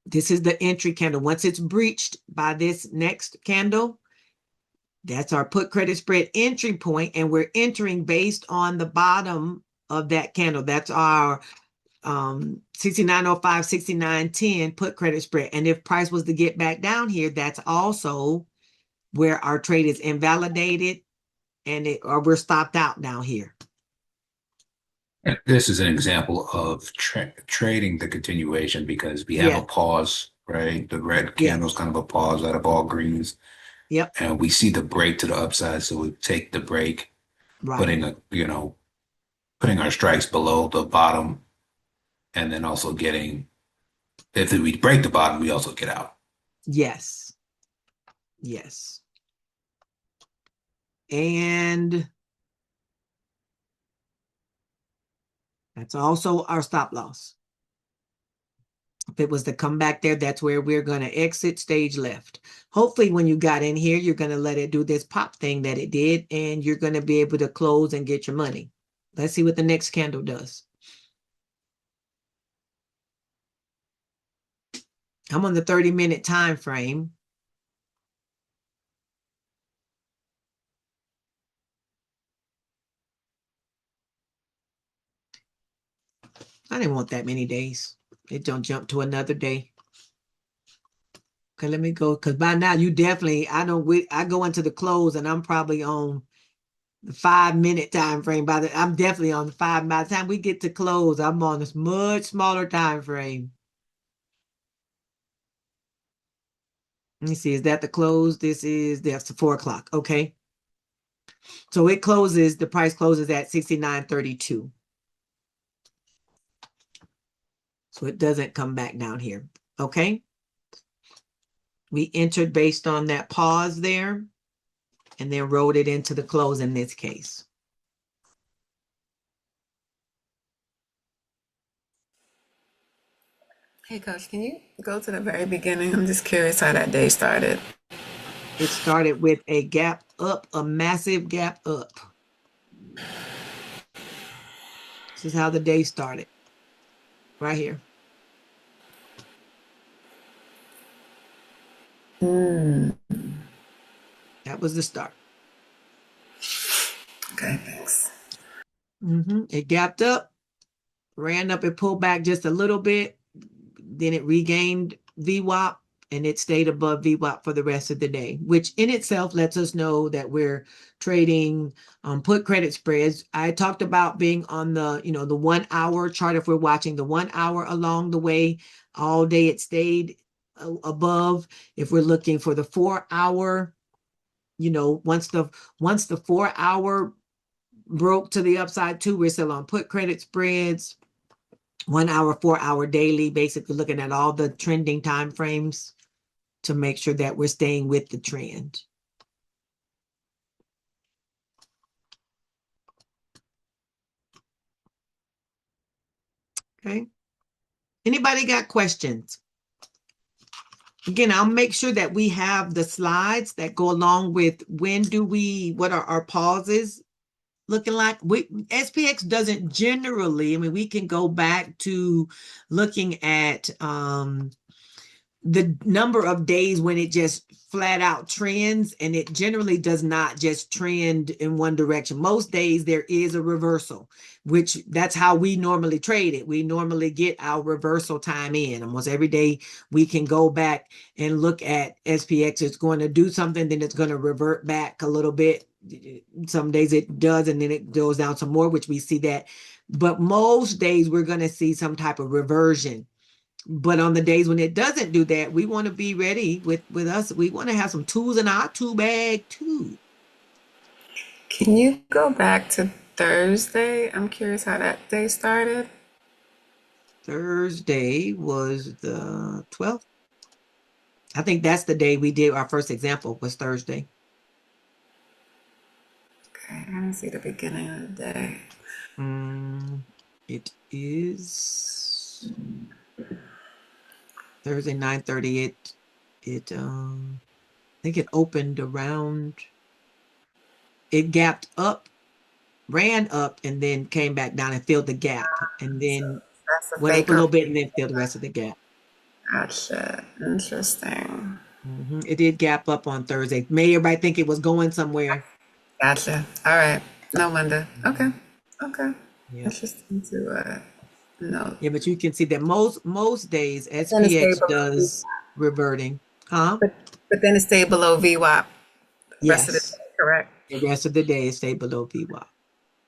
This is the entry candle. Once it's breached by this next candle, that's our put credit spread entry point, and we're entering based on the bottom of that candle. That's our 69.05, 69.10 put credit spread. And if price was to get back down here, that's also where our trade is invalidated and or we're stopped out down here. And this is an example of trading the continuation because we have a pause, right? The red candle is kind of a pause out of all greens. Yep. And we see the break to the upside, so we take the break, Right. putting our strikes below the bottom, and then also getting, if we break the bottom, we also get out. Yes. Yes. And that's also our stop loss. If it was to come back there, that's where we're going to exit stage left. Hopefully when you got in here, you're going to let it do this pop thing that it did, and you're going to be able to close and get your money. Let's see what the next candle does. I'm on the 30-minute time frame. I didn't want that many days. It don't jump to another day. Okay, let me go, because by now you definitely, I go into the close and I'm probably on the 5-minute time frame. I'm definitely on the 5. By the time we get to close, I'm on this much smaller time frame. Let me see, is that the close? That's the 4 o'clock. Okay. So it closes, the price closes at 69.32. So it doesn't come back down here. Okay. We entered based on that pause there and then rode it into the close in this case. Hey, Coach, can you go to the very beginning? I'm just curious how that day started. It started with a gap up, a massive gap up. This is how the day started. Right here. That was the start. Okay, thanks. It gapped up, ran up and pulled back just a little bit. Then it regained VWAP and it stayed above VWAP for the rest of the day, which in itself lets us know that we're trading put credit spreads. I talked about being on the 1 hour chart. If we're watching the 1 hour along the way, all day it stayed above. If we're looking for the 4 hour, once the 4 hour broke to the upside too, we're still on put credit spreads. 1 hour, 4 hour daily, basically looking at all the trending time frames to make sure that we're staying with the trend. Okay. Anybody got questions? Again, I'll make sure that we have the slides that go along with what are our pauses looking like. SPX doesn't generally, we can go back to looking at the number of days when it just flat out trends, and it generally does not just trend in one direction. Most days there is a reversal, which that's how we normally trade it. We normally get our reversal time in. Almost every day we can go back and look at SPX. It's going to do something, then it's going to revert back a little bit. Some days it does, and then it goes down some more, which we see that. But most days we're going to see some type of reversion. But on the days when it doesn't do that, we want to be ready with us. We want to have some tools in our tool bag too. Can you go back to Thursday? I'm curious how that day started. Thursday was the 12th. I think that's the day we did our first example, was Thursday. Okay, I didn't see the beginning of the day. It is Thursday 9:30. I think it opened around, it gapped up, ran up, and then came back down and filled the gap, and then went up a little bit and then filled the rest of the gap. Gotcha. Interesting. It did gap up on Thursday. Made everybody think it was going somewhere. Gotcha. All right. No wonder. Okay. Yeah. Interesting to No. Yeah, but you can see that most days Then it stayed SPX below. does reverting. Huh? But then it stayed below VWAP the rest of the Yes. day, correct? The rest of the day it stayed below VWAP.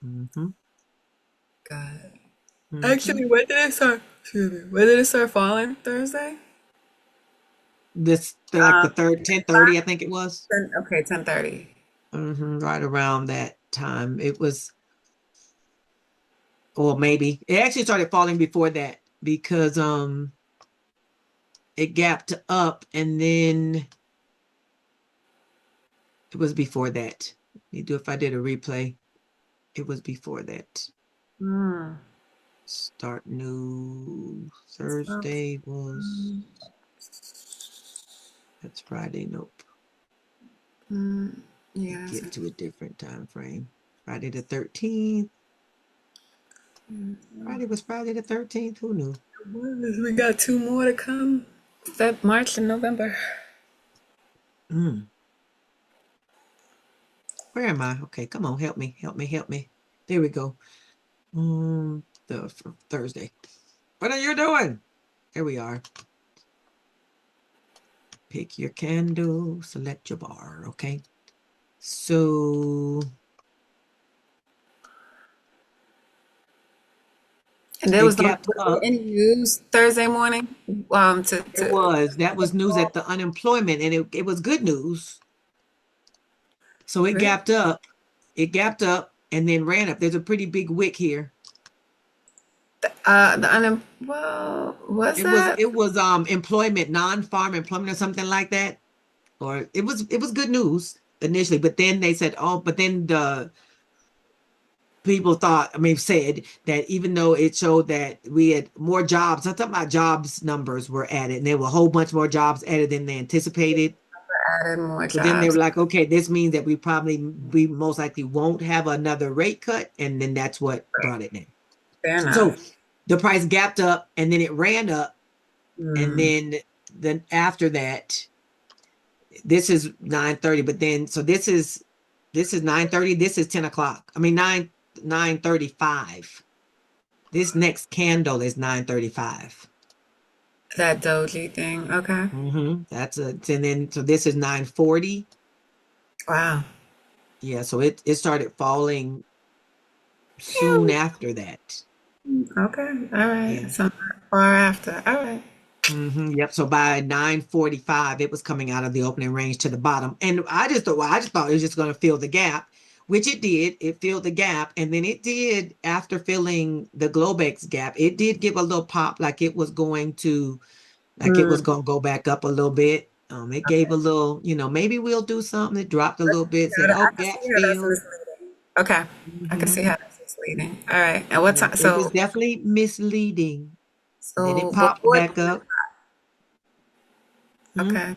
Mm-hmm. Good. Mm-hmm. Actually, when did it start? Excuse me. When did it start falling? Thursday? Like the Um, third 10:30, I think it was. okay, 10:30. Right around that time. It was, or maybe it actually started falling before that because it gapped up and then it was before that. If I did a replay, it was before that. Hmm. Start new Thursday was that's Friday. Nope. Yeah, Get to a different time frame. Friday the 13th. Friday the 13th. Who knew? we got two more to come. March and November. Mm. Where am I? Okay, come on, help me. There we go. The Thursday. What are you doing? Here we are. Pick your candle, select your bar, okay? So And there it was gapped up. any news Thursday morning. That was news at the unemployment, and it was good news. So it Really? gapped up. It gapped up and then ran up. There's a pretty big wick here. Well, what's It was employment, non-farm employment or something like that. Or it was good news initially, but then they said, oh, but then the people said that even though it showed that we had more jobs, I'm talking about jobs numbers were added, and there were a whole bunch more jobs added than they anticipated. added more So then they were jobs? like, okay, this means that we most likely won't have another rate cut, and then that's what brought it down. Fair enough. So the price gapped up, and then it ran up, and then after that, this is 9:30, but then so this is 9:30. This is 10 o'clock. I mean 9:35. This next candle is 9:35. That doji thing. Okay. So this is 9:40. Wow. Yeah, so it started falling soon after that. Okay. All right. Yeah. So not far after. All right. Yep. So by 9:45, it was coming out of the opening range to the bottom. And I just thought it was just going to fill the gap, which it did. It filled the gap. And then it did, after filling the Globex gap, it did give a little pop like it was going to go back up a little bit. It gave a little, maybe we'll do something. It dropped a little bit, said, oh, I can gap see how that's filled. misleading. Okay. I can see how that's misleading. All right. And what time? It was So, definitely misleading. Then it so popped before. back up. Okay.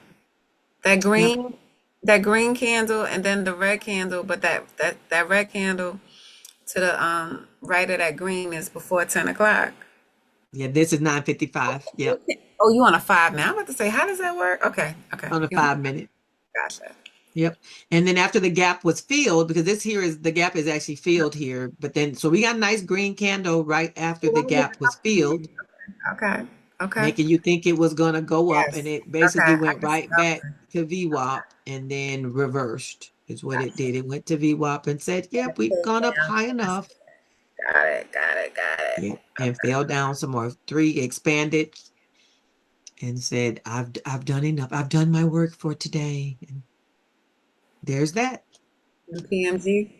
That green candle and then the red candle, but that red candle to the right of that green is before 10 o'clock. Yeah, this is 9:55. Yep. Oh, you on a 5 now? I'm about to say, how does that work? Okay. On a You on 5-minute. Gotcha. Yep. And then after the gap was filled, because the gap is actually filled here, but then so we got a nice green candle right after the gap was filled, Okay. making you think it was going to go up, and Yes. it basically Okay. I went can see. right back to VWAP and then reversed is what it did. It went to VWAP and said, yep, we've gone up high enough. Got it. Yep. And fell down some more. 3 expanded and said, I've done enough. I've done my work for today. And there's that. PMG.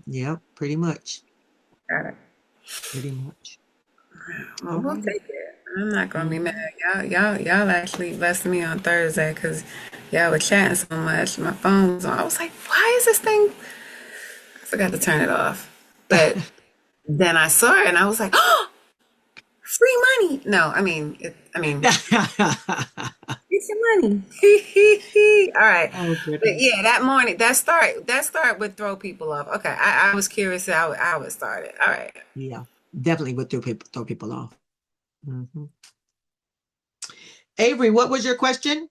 Yep, pretty much. Got it. Pretty much. Well, we'll take it. I'm not gonna be mad. Y'all actually blessed me on Thursday because y'all were chatting so much. My phone was on. I was like, why is this thing? I forgot to turn it off. But then I saw it and I was like, oh, free money. No, I mean, it's your money. All right. Oh, But goodness. yeah, that morning, that start would throw people off. Okay, I was curious how it started. All right. Yeah, definitely would throw people off. Avery, what was your question?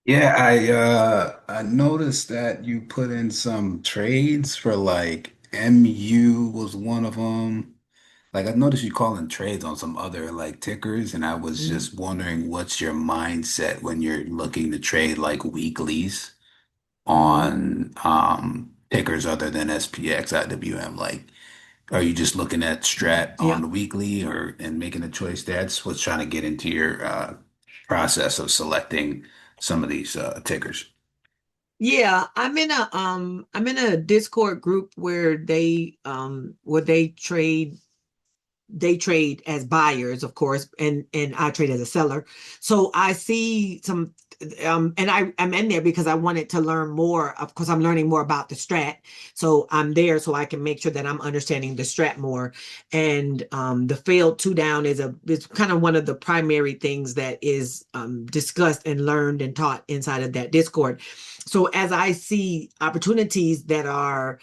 Yeah, I noticed that you put in some trades for like MU was one of them. Like I noticed you calling trades on some other like tickers, and I was Mhm. just wondering what's your mindset when you're looking to trade like weeklies on tickers other than SPX, IWM. Like, are you just looking at Strat Yeah. on the weekly or and making a choice there? I just was trying to get into your process of selecting some of these tickers. Yeah, I'm in a Discord group where they trade as buyers, of course, and I trade as a seller. So I see some and I'm in there because I wanted to learn more. Of course, I'm learning more about the strat. So I'm there so I can make sure that I'm understanding the strat more. And the failed two down is kind of one of the primary things that is discussed and learned and taught inside of that Discord. So as I see opportunities that are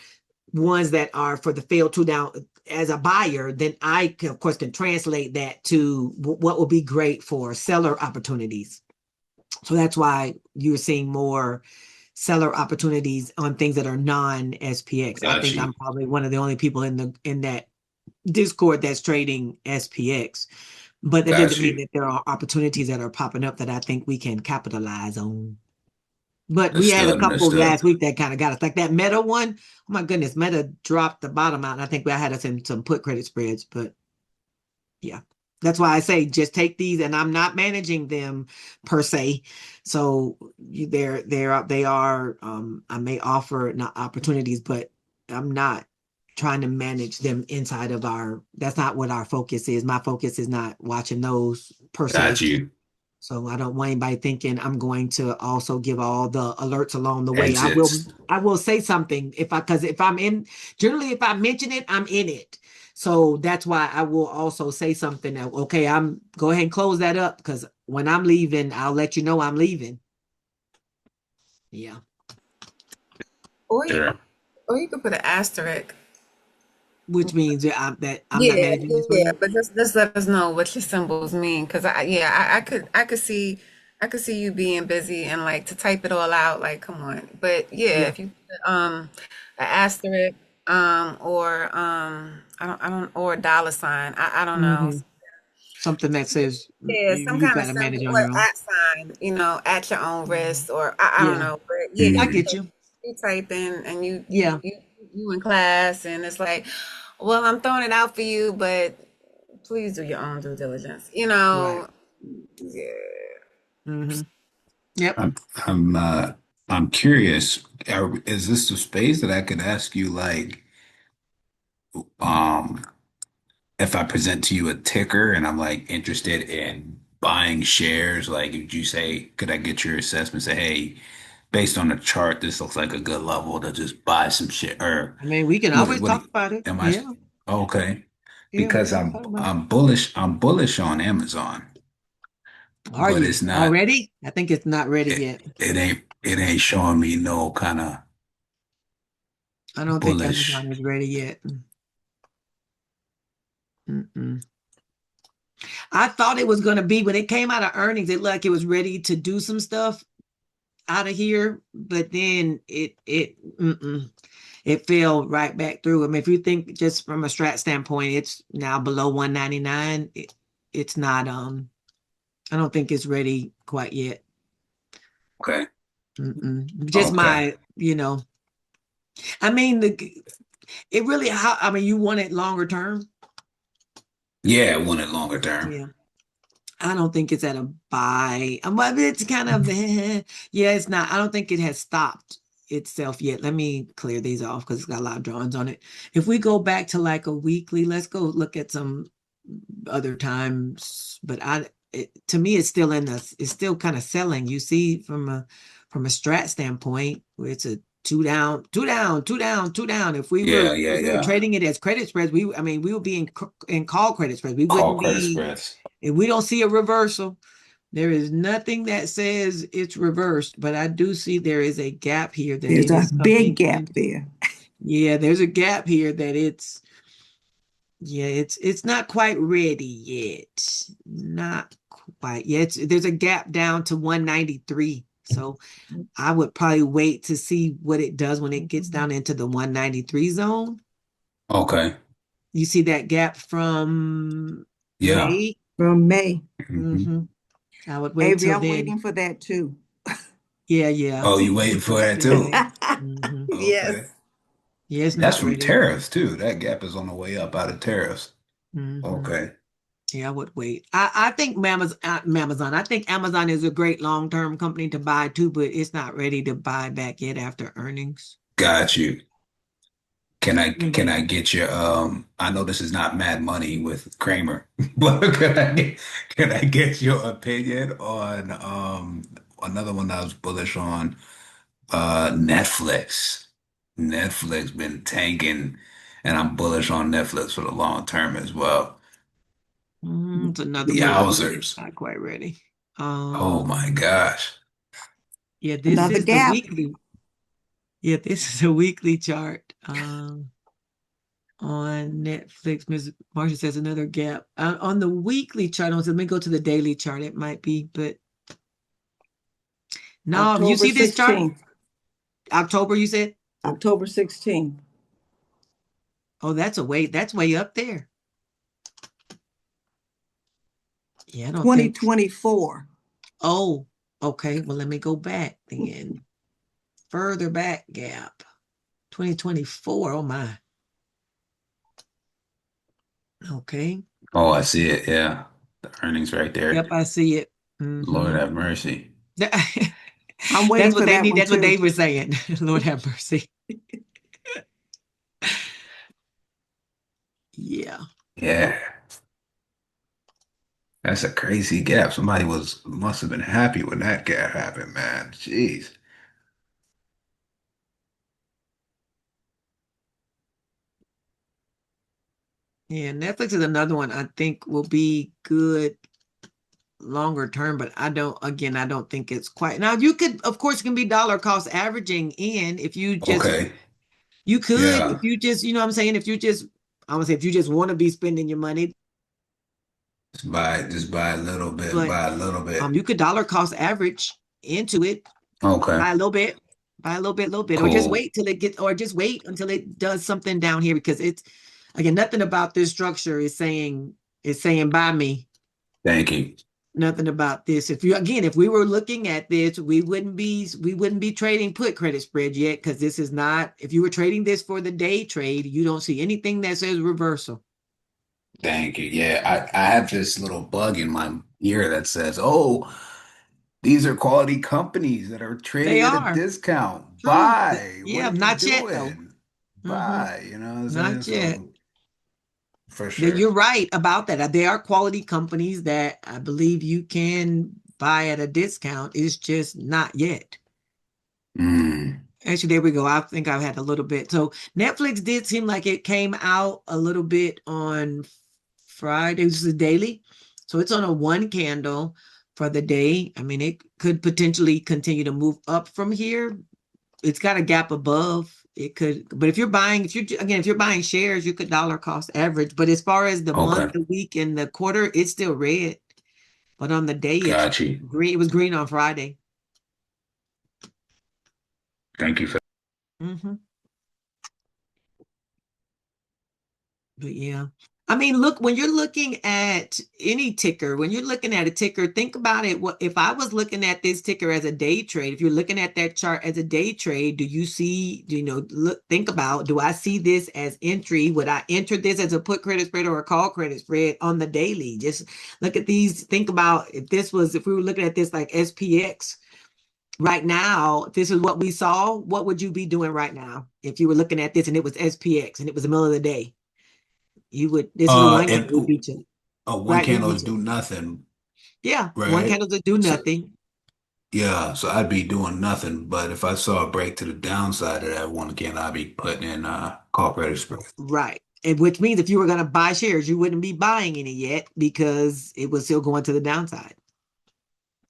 ones that are for the failed two down as a buyer, then I can, of course, can translate that to what would be great for seller opportunities. So that's why you're seeing more seller opportunities on things that are non-SPX. I Got think you. I'm probably one of the only people in that Discord that's trading SPX. But that Got doesn't mean you. that there are opportunities that are popping up that I think we can capitalize on. But we had a Understood. couple Understood. last week that kind of got us, like that Meta one. Oh my goodness, Meta dropped the bottom out, and I think we had us in some put credit spreads. But yeah, that's why I say just take these, and I'm not managing them per se. So they are. I may offer not opportunities, but I'm not trying to manage them inside of our. That's not what our focus is. My focus is not watching those per Got se. you. So I don't want anybody thinking I'm going to also give all the alerts along the way. Exits. I will say something because if I'm in, generally if I mention it, I'm in it. So that's why I will also say something that, okay, I'm go ahead and close that up because when I'm leaving, I'll let you know I'm leaving. Yeah. Or you, Sure. or you could put an asterisk. Which means that I'm not Yeah, managing this for yeah, you. but just let us know what your symbols mean, because I could see you being busy and like to type it all out, like come on. But yeah, Yeah. if you put, an asterisk or I don't or a dollar sign, I don't know. Hmm. Something that says Yeah, some you kind of got to symbol manage on or your own. at sign, at your own Mhm. risk, or I don't Yeah. know. But yeah, I Mhm. get you. you typing and Yeah. you in class and it's like, well, I'm throwing it out for you, but please do your own due diligence. Right. Yeah. Hmm. Yep. I'm I'm uh I'm curious. Is this the space that I could ask you like um if I present to you a ticker and I'm like interested in buying shares, like if you say, could I get your assessment? Say, hey, based on the chart, this looks like a good level to just buy some shit. Or I mean, we can what? always talk about it. Am I? Yeah. Okay? Yeah, we Because can always talk about it. I'm bullish. I'm bullish on Amazon, Are but you it's not. already? I think it's not ready yet. It ain't showing me no kind of I don't think bullish. Amazon is ready yet. Mm-mm. I thought it was going to be when it came out of earnings. It looked like it was ready to do some stuff out of here, but then it fell right back through. I mean, if you think just from a strat standpoint, it's now below 199. It's not. I don't think it's ready quite yet. Okay. Just Okay. my, I mean, it really. How I mean, you want it longer term. Yeah, I want it longer term. Yeah. I don't think it's at a buy. But it's kind of, yeah, it's not. I don't think it has stopped itself yet. Let me clear these off because it's got a lot of drawings on it. If we go back to like a weekly, let's go look at some other times. But to me, it's still kind of selling. You see, from a strat standpoint, where it's a two down, two down, two down, two down. Yeah, yeah, If we were yeah. trading it as credit spreads, I mean, we would be in call credit spreads. We Call wouldn't credit be spreads. if we don't see a reversal. There is nothing that says it's reversed, but I do see there is a gap here that There's it a is big coming gap in. there. Yeah, there's a gap here that it's not quite ready yet. Not quite. Yeah, there's a gap down to 193. So I would probably wait to see what it does when it gets down into the 193 zone. Okay. You see that gap from Yeah. May? From May. Mhm. Mm-hmm. I would wait Avery, till I'm then. waiting for that too. Yeah, yeah. Oh, you I waiting would for wait that till too? May. Mm-hmm. Yes. Okay. Yeah, it's That's not from ready. tariffs too. That gap is on the way up out of tariffs. Mm-hmm. Okay. Yeah, I would wait. I think Amazon. I think Amazon is a great long-term company to buy too, but it's not ready to buy back yet after earnings. Got you. Can I Mhm. get your I know this is not Mad Money with Kramer, but can I get your opinion on another one I was bullish on Netflix. Netflix been tanking and I'm bullish on Netflix for the long term as well. It's another The one. It's Yowzers. not quite ready. Oh my Um, gosh. yeah, this Another is the gap. weekly. Yeah, this is a weekly chart. On Netflix, Ms. Marsha says another gap. On the weekly chart, let me go to the daily chart. It might be, but no, you October see this chart? 16th. October, you said? October 16th. Oh, that's way up there. Yeah, I don't think. 2024. Oh, okay. Well, let me go back then. Further back gap. 2024. Oh my. Okay. Oh, I see it. Yeah. The earnings right there. Yep, I see it. Lord Hmm have mercy. I'm waiting That's for what they that need. one That's what too. they were saying. Lord have mercy. Yeah. Yeah. That's a crazy gap. Somebody must have been happy when that gap happened, man. Jeez. Yeah. Netflix is another one I think will be good longer term, but I don't think it's quite. Now you could, of course, it can be dollar cost averaging in if you just, Okay. you could, if Yeah. you just, you know what I'm saying? If you just, I would say if you just want to be spending your money, Just buy a little bit, but buy a little bit. you could dollar cost average into it, Okay. buy a little bit, little bit, or just Cool. wait till it gets, or just wait until it does something down here because it's again nothing about this structure is saying buy me. Thank you. Nothing about this. If we were looking at this, we wouldn't be trading put credit spread yet because this is not. If you were trading this for the day trade, you don't see anything that says reversal. Thank you. Yeah, I have this little bug in my ear that says, "Oh, these are quality companies that are They trading at a are discount. true. Buy. What Yeah, are you not yet though. doing? Hmm Buy." You know what I'm saying? Not yet. So for sure. You're right about that. They are quality companies that I believe you can buy at a discount. It's just not yet. Mm, Actually, there we go. I think I've had a little bit. So Netflix did seem like it came out a little bit on Friday. This is daily. So it's on a one candle for the day. I mean, it could potentially continue to move up from here. It's got a gap above. It could, but if you're buying shares, you could dollar cost average. But as far as the month, okay. the week, and the quarter, it's still red. But on the day, it's Got you. green. It was green on Friday. Thank you for Hmm But yeah. I mean, look, when you're looking at any ticker, when you're looking at a ticker, think about it. What if I was looking at this ticker as a day trade? If you're looking at that chart as a day trade, think about, do I see this as entry? Would I enter this as a put credit spread or a call credit spread on the daily? Just look at these. Think about if we were looking at this like SPX right now, this is what we saw. What would you be doing right now if you were looking at this and it was SPX and it was the middle of the day? This is a one and candle beach, one right? We candle beach is do nothing, Yeah, one right? candle to do So nothing. yeah, so I'd be doing nothing. But if I saw a break to the downside of that one candle, I'd be putting in call credit spread. Right. And which means if you were going to buy shares, you wouldn't be buying any yet because it was still going to the downside.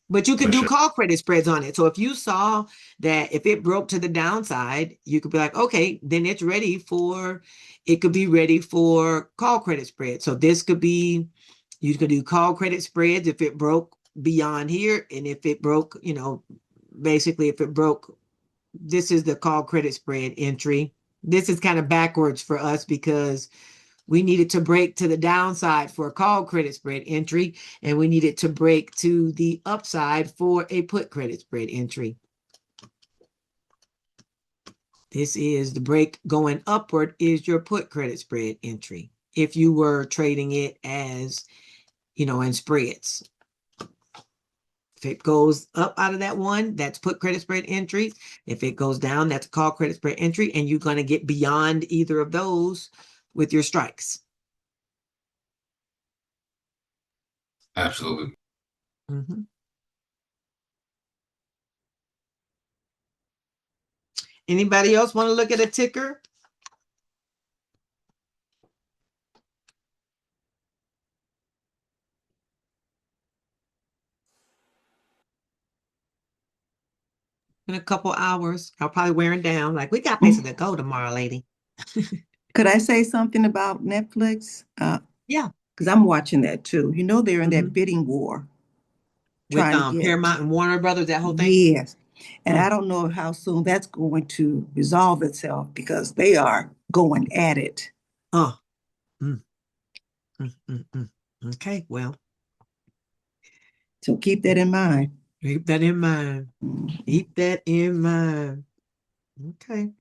But you can For do sure. call credit spreads on it. So if you saw that if it broke to the downside, you could be like, okay, then it could be ready for call credit spread. So you could do call credit spreads if it broke beyond here. And if it broke, basically if it broke, this is the call credit spread entry. This is kind of backwards for us because we needed to break to the downside for a call credit spread entry, and we needed to break to the upside for a put credit spread entry. This is the break going upward is your put credit spread entry. If you were trading it as, in spreads. If it goes up out of that one, that's put credit spread entries. If it goes down, that's a call credit spread entry, and you're going to get beyond either of those with your strikes. Absolutely. Mm-hmm. Anybody else want to look at a ticker? In a couple hours, I'll probably wearing down. Like, we got places to go tomorrow, lady. Could I say something about Netflix? Yeah. Because I'm watching that too. You know, they're in Mhm. that bidding war With trying to get, Paramount and Warner Brothers, that whole thing. yes. And Mm. I don't know how soon that's going to resolve itself because they are going at it. Oh. Mm. Okay, well, So keep that in mind. keep that in mind. Mhm. Keep that in mind. Okay.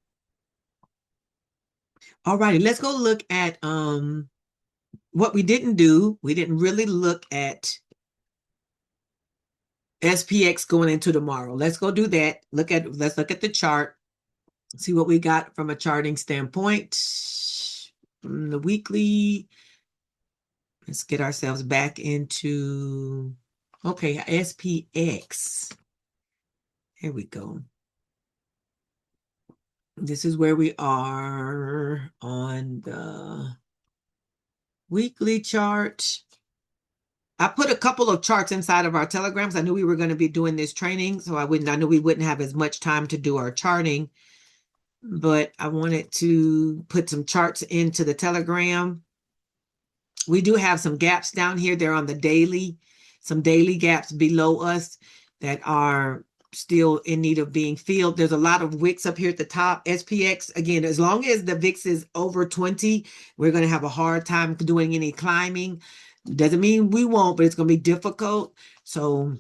All righty, let's go look at what we didn't do. We didn't really look at SPX going into tomorrow. Let's go do that. Let's look at the chart. See what we got from a charting standpoint. From the weekly. Let's get ourselves back into SPX. Here we go. This is where we are on the weekly chart. I put a couple of charts inside of our telegrams. I knew we were going to be doing this training, so I knew we wouldn't have as much time to do our charting, but I wanted to put some charts into the telegram. We do have some gaps down here. They're on the daily, some daily gaps below us that are still in need of being filled. There's a lot of wicks up here at the top. SPX, again, as long as the VIX is over 20, we're going to have a hard time doing any climbing. Doesn't mean we won't, but it's going to be difficult. So,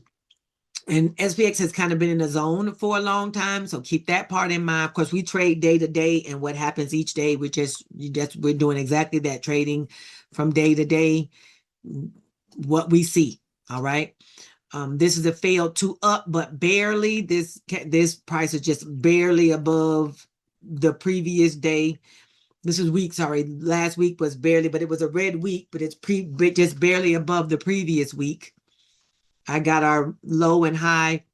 and SPX has kind of been in the zone for a long time. So keep that part in mind. Of course, we trade day to day, and what happens each day, we're doing exactly that, trading from day to day, what we see. All right. This is a failed to up, but barely. This price is just barely above the previous day. This is week, sorry. Last week was barely, but it was a red week, but it's just barely above the previous week. I got our low and high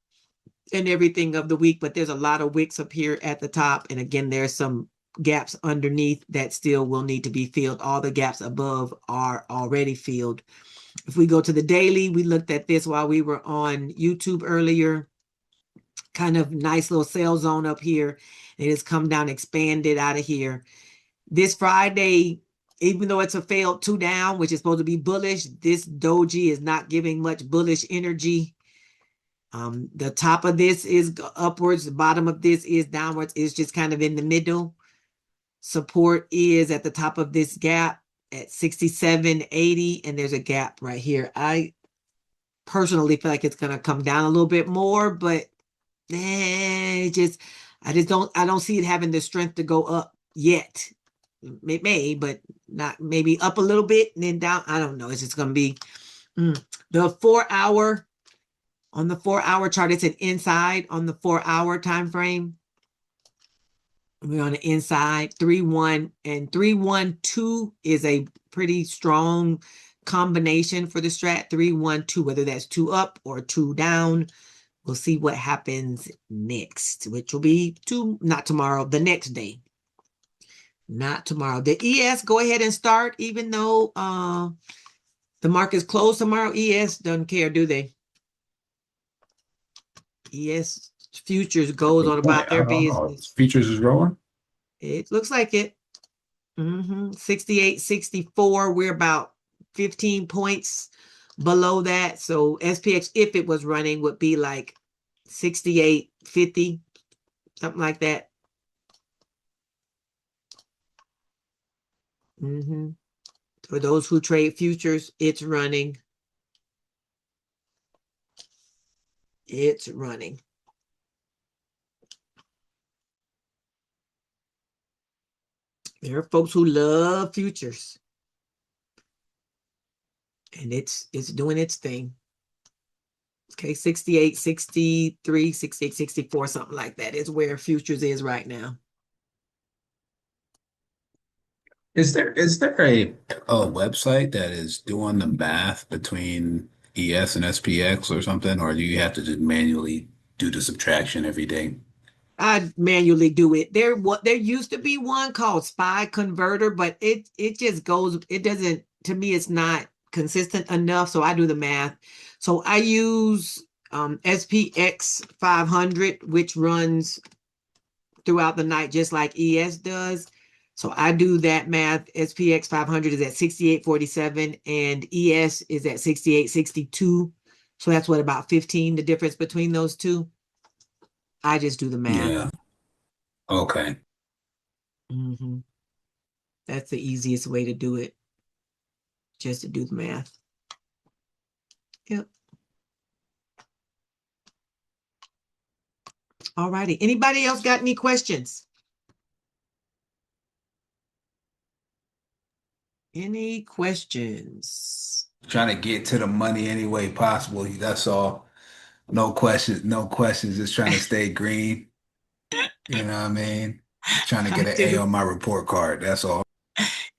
and everything of the week, but there's a lot of wicks up here at the top. And again, there's some gaps underneath that still will need to be filled. All the gaps above are already filled. If we go to the daily, we looked at this while we were on YouTube earlier. Kind of nice little sell zone up here. It has come down, expanded out of here. This Friday, even though it's a failed 2 down, which is supposed to be bullish, this doji is not giving much bullish energy. The top of this is upwards, the bottom of this is downwards. It's just kind of in the middle. Support is at the top of this gap at 67.80, and there's a gap right here. I personally feel like it's going to come down a little bit more, but I don't see it having the strength to go up yet. It may, but not, maybe up a little bit and then down. I don't know. It's just going to be the 4 hour. On the 4 hour chart, it's an inside on the 4 hour time frame. We're on the inside. 3-1 and 3-1-2 is a pretty strong combination for the strat. 3-1-2, whether that's 2 up or 2 down. We'll see what happens next, which will be not tomorrow, the next day. Not tomorrow. The ES, go ahead and start, even though the market's closed tomorrow. ES doesn't care, do they? ES futures goes on about their business. Futures is rolling. It looks like it. 68, 64. We're about 15 points below that. So SPX, if it was running, would be like 68, 50, something like that. Mm-hmm. For those who trade futures, it's running. It's running. There are folks who love futures. And it's doing its thing. Okay, 68, 63, 68, 64, something like that is where futures is right now. Is there a website that is doing the math between ES and SPX or something, or do you have to just manually do the subtraction every day? I manually do it. There used to be one called SPY Converter, but it just goes, it doesn't, to me, it's not consistent enough. So I do the math. So I use SPX 500, which runs throughout the night, just like ES does. So I do that math. SPX 500 is at 68.47 and ES is at 68.62. So that's what, about 15, the difference between those two. I just do the math. Yeah. Okay. Mm-hmm. That's the easiest way to do it. Just to do the math. Yep. All righty. Anybody else got any questions? Any questions? Trying to get to the money any way possible. That's all. No questions, no questions. Just trying to stay green. You know what I mean? Trying to get an A on my report card. That's all.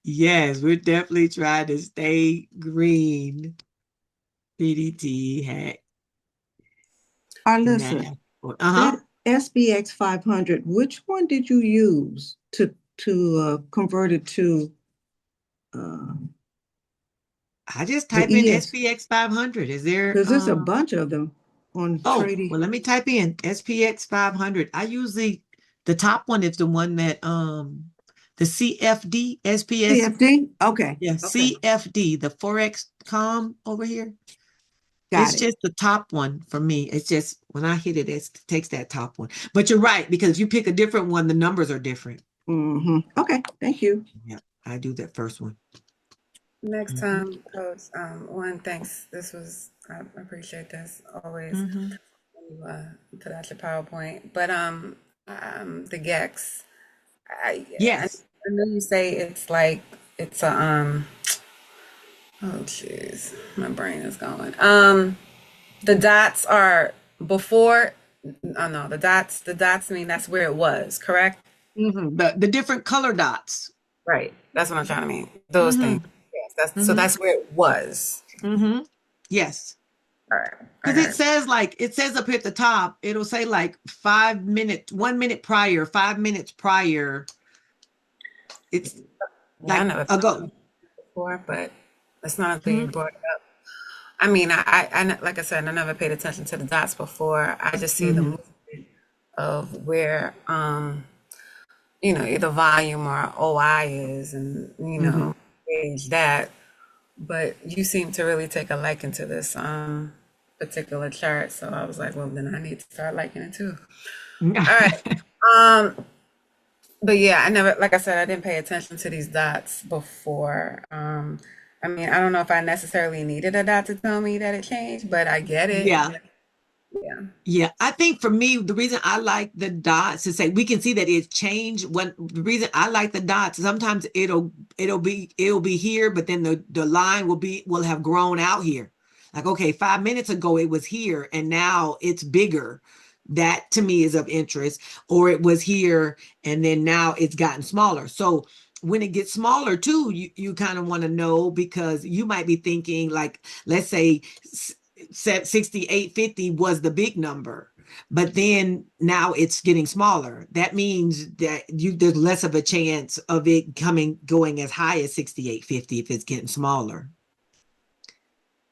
Yes, we're definitely trying to stay green. PDT hack. Listen, that SPX 500, which one did you use to convert it to? I just type in SPX 500. Is there? Because there's a bunch of them on trading. Well, let me type in SPX 500. I usually, the top one is the one that the CFD SPS. CFD? Okay. Yeah, okay. CFD, the Forex.com over here. It's just the top one for me. It's just when I hit it, it takes that top one. But you're right, because if you pick a different one, the numbers are different. Mm-hmm. Okay, thank you. Yeah, I do that first one. Next time, Coach, one, thanks. I appreciate this always when you put out your PowerPoint. But the GEX, yes, I know you say it's like it's a oh jeez, my brain is going. The dots are before. Oh no, the dots mean that's where it was, correct? The different color dots. Right. That's what I'm trying to mean. Those things. Yes. So that's where it was. Yes. All right. Because it says up here at the top, it'll say like 5 minutes, 1 minute prior, 5 minutes prior. It's like ago. Before, but it's not until you brought it up. I mean, I like I said, I never paid attention to the dots before. I just see the movement of where either volume or OI is, and gauge that. But you seem to really take a liking to this particular chart, so I was like, well, then I need to start liking it too. All right. But yeah, I never, like I said, I didn't pay attention to these dots before. I mean, I don't know if I necessarily needed a dot to tell me that it changed, but I get it. Yeah. I think for me, the reason I like the dots is we can see that it's changed. The reason I like the dots, sometimes it'll be here, but then the line will have grown out here. Like, okay, 5 minutes ago it was here and now it's bigger. That to me is of interest. Or it was here and then now it's gotten smaller. So when it gets smaller too, you kind of want to know, because you might be thinking, like, let's say 68.50 was the big number, but then now it's getting smaller. That means that there's less of a chance of it going as high as 68.50 if it's getting smaller.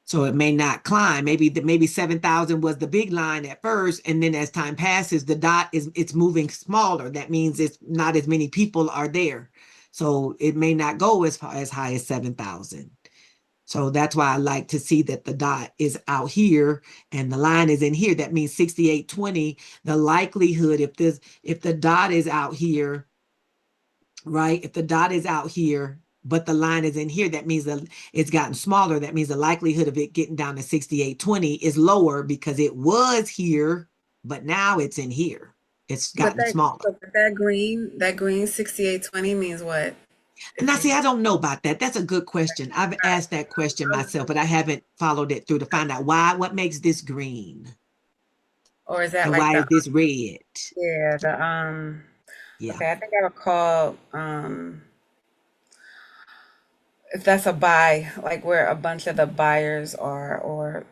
So it may not climb. Maybe 7,000 was the big line at first, and then as time passes, the dot it's moving smaller. That means it's not as many people are there. So it may not go as high as 7,000. So that's why I like to see that the dot is out here and the line is in here. That means 68.20. The likelihood, if the dot is out here, right? If the dot is out here, but the line is in here. That means that it's gotten smaller. That means the likelihood of it getting down to 68.20 is lower because it was here, but now it's in here. It's But gotten smaller. that green 68.20 means what? Now, see, I don't know about that. That's a good question. I've asked that question myself, but I haven't followed it through to find out what makes this green Or is that and like why the is this red? yeah, Yeah, okay, I think I would call if that's a buy, like where a bunch of the buyers are, or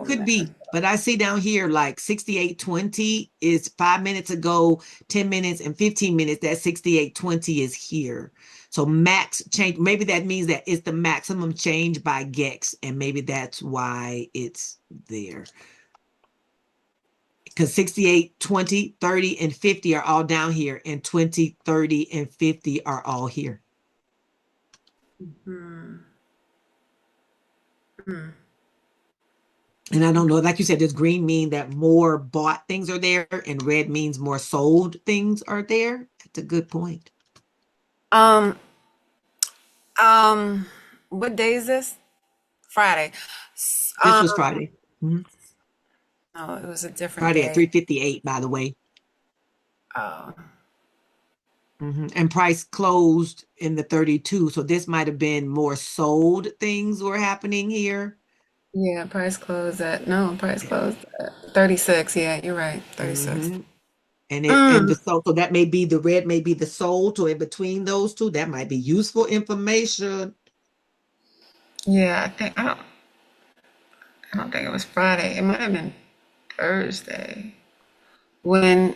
could be. But I see down here like 68.20 is 5 minutes ago, 10 minutes and 15 minutes. That 68.20 is here. So max change, maybe that means that it's the maximum change by GEX, and maybe that's why it's there. Because 68, 20, 30, and 50 are all down here, and 20, 30, and 50 are all here. Hmm. And I don't know, like you said, does green mean that more bought things are there, and red means more sold things are there? That's a good point. Um, what day is this? Friday. This was Friday. No, it was a different Friday at day. 3:58, by the way. Oh, And price closed in the 32. So this might have been more sold things were happening here. yeah, price closed at 36. Yeah, you're right, 36. Mhm. And the sold, so that may be the red, may be the sold. So in between those two, that might be useful information. Yeah, I don't think it was Friday. It might have been Thursday when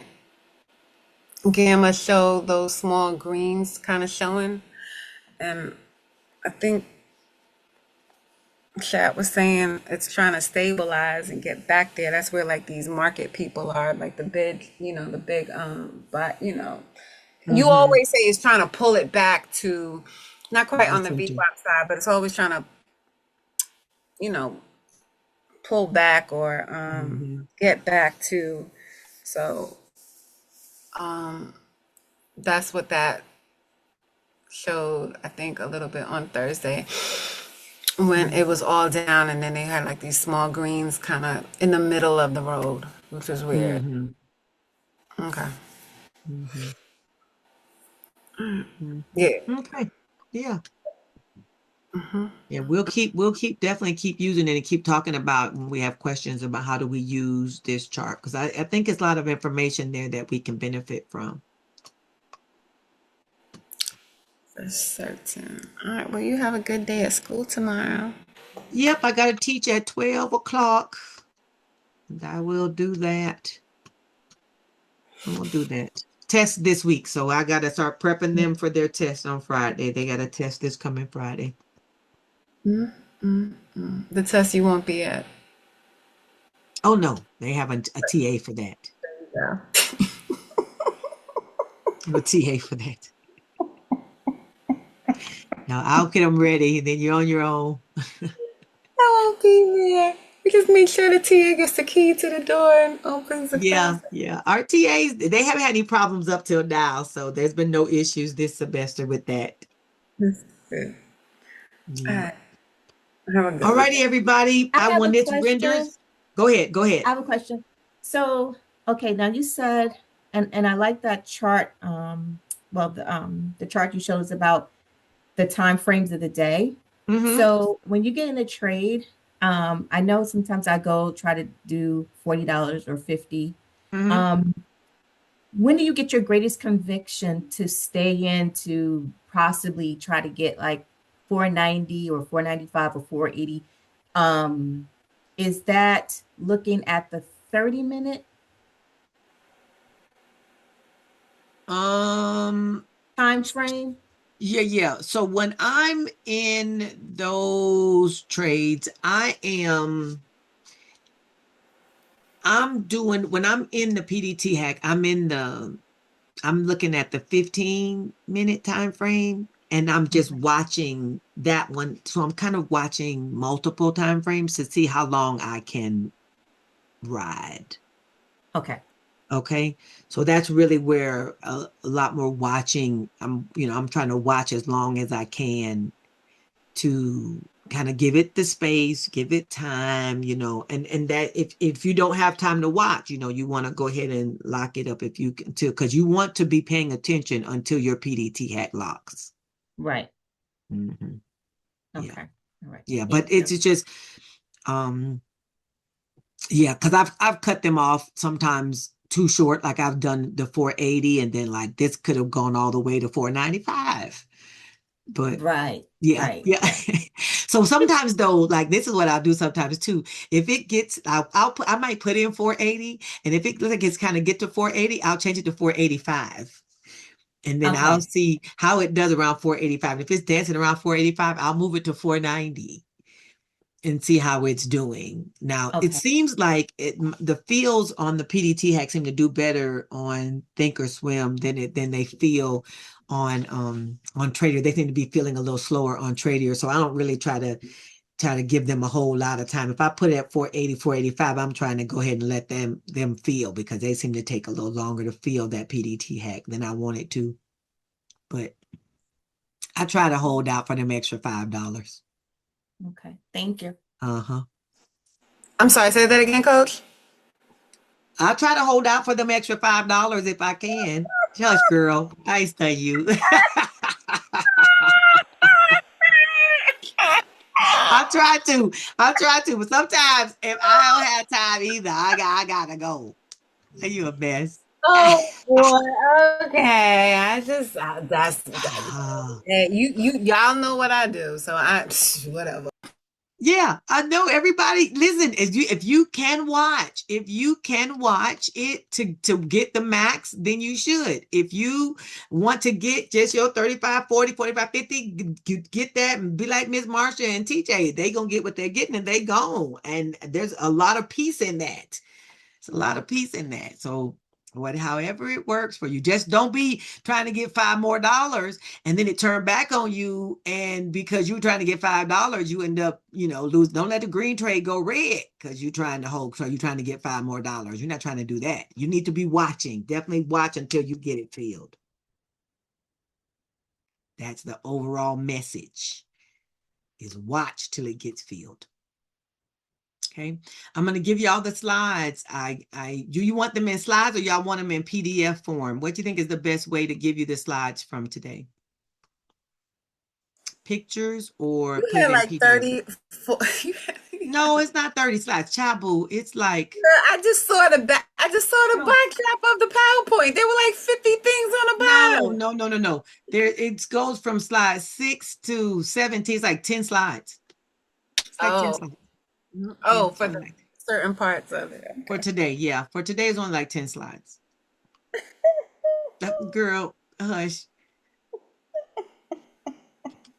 Gamma showed those small greens kind of showing, and I think chat was saying it's trying to stabilize and get back there. That's where like these market people are, like the big, but you always say it's trying to pull it back to not quite on the VWAP side, but it's always trying to, pull back or get back to. So that's what that showed, I think, a little bit on Thursday when it was all down, and then they had like these small greens kind of in the middle of the road, which was weird. Okay. Yeah. Okay. Yeah. Yeah, we'll definitely keep using it and keep talking about when we have questions about how do we use this chart, because I think it's a lot of information there that we can benefit from. For certain. All right. Well, you have a good day at school tomorrow. Yep, I got to teach at 12 o'clock. And I will do that. I will do that. Test this week, so I got to start prepping them for their test on Friday. They got a test this coming Friday. The test you won't be at. Oh, no, they have a TA for that. Yeah. A TA for that. Now I'll get them ready, and then you're on your own. I won't be there. We just make sure the TA gets the key to the door and opens the class. Yeah. Our TAs, they haven't had any problems up till now, so there's been no issues this semester with that. That's good. Yeah. All right. Have a good All righty, weekend. everybody. I have when a this question. renders, go ahead. I have a question. So, okay, now you said, and I like that chart. The chart you showed us about the time frames of the day. So when you get in a trade, I know sometimes I go try to do $40 or $50. When do you get your greatest conviction to stay in to possibly try to get like 490 or 495 or 480? Is that looking at the 30-minute time frame? Yeah. So when I'm in those trades, when I'm in the PDT hack, I'm looking at the 15-minute time frame, and I'm just watching that one. So I'm kind of watching multiple time frames to see how long I can ride. Okay. Okay. So that's really where a lot more watching. I'm trying to watch as long as I can to kind of give it the space, give it time, and that if you don't have time to watch, you want to go ahead and lock it up if you can too, because you want to be paying attention until your PDT hack locks. Right. Mm-hmm. Okay. Yeah. All right. Yeah. Thank But you. it's just, yeah, because I've cut them off sometimes too short. Like I've done the 480 and then like this could have gone all the way to 495. But Right. yeah, Right. yeah. Right. So sometimes though, like this is what I'll do sometimes too. If it gets, I might put in 480, and if it looks like it's kind of get to 480, I'll change it to 485. And then I'll Okay. see how it does around 485. If it's dancing around 485, I'll move it to 490 and see how it's doing. Now, it Okay. seems like the feels on the PDT hack seem to do better on Thinkorswim than they feel on Trader. They seem to be feeling a little slower on Trader. So I don't really try to give them a whole lot of time. If I put it at 480, 485, I'm trying to go ahead and let them feel, because they seem to take a little longer to feel that PDT hack than I want it to. But I try to hold out for them extra $5. Okay. Thank you. Uh-huh. I'm sorry, say that again, Coach. I'll try to hold out for them extra $5 if I can. Hush, girl. I study you. I try to. But sometimes if I don't have time either, I gotta go. Are you a mess? Oh boy, okay. That's Ah. y'all know what I do, so whatever. Yeah, I know everybody. Listen, if you can watch it to get the max, then you should. If you want to get just your 35, 40, 45, 50, get that and be like Miss Marsha and TJ. They gonna get what they're getting and they gone. And there's a lot of peace in that. It's a lot of peace in that. So however it works for you, just don't be trying to get $5 more and then it turned back on you. And because you're trying to get $5, you end up, lose. Don't let the green trade go red because you're trying to hold. So you're trying to get $5 more. You're not trying to do that. You need to be watching. Definitely watch until you get it filled. That's the overall message, is watch till it gets filled. Okay, I'm going to give y'all the slides. Do you want them in slides or y'all want them in PDF form? What do you think is the best way to give you the slides from today? Pictures or You put had it in like PDF? 34. No, it's not 30 slides. Chabu, it's like. I just saw the backdrop of the PowerPoint. There were like 50 things on the bottom. No. It goes from slide 6 to 17. It's like 10 slides. It's like 10 slides. Oh, for the certain parts of it. Okay. For today, yeah. For today, it's only like 10 slides. Girl, hush.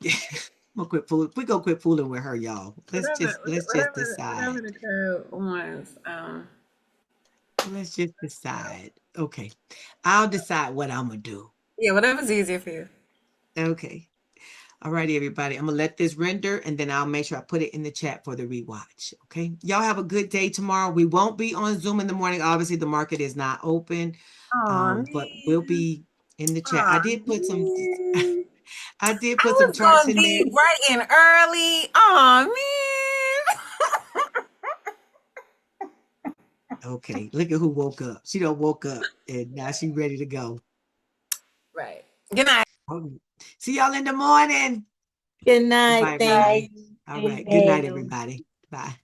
I'm gonna quit fooling. We're gonna quit fooling with her, y'all. Let's just decide. Whatever the curve was. Let's just decide. Okay. I'll decide what I'm gonna do. Yeah, whatever's easier for you. Okay. All righty, everybody. I'm gonna let this render and then I'll make sure I put it in the chat for the rewatch. Okay. Y'all have a good day tomorrow. We won't be on Zoom in the morning. Obviously, the market is not open. But we'll be in the chat. I did put some charts in there. Bright and early. Oh man. Okay, look at who woke up. She done woke up and now she's ready to go. Right. Good night. See y'all in the morning. Good night. Bye, everybody. All right. Good night, everybody. Bye.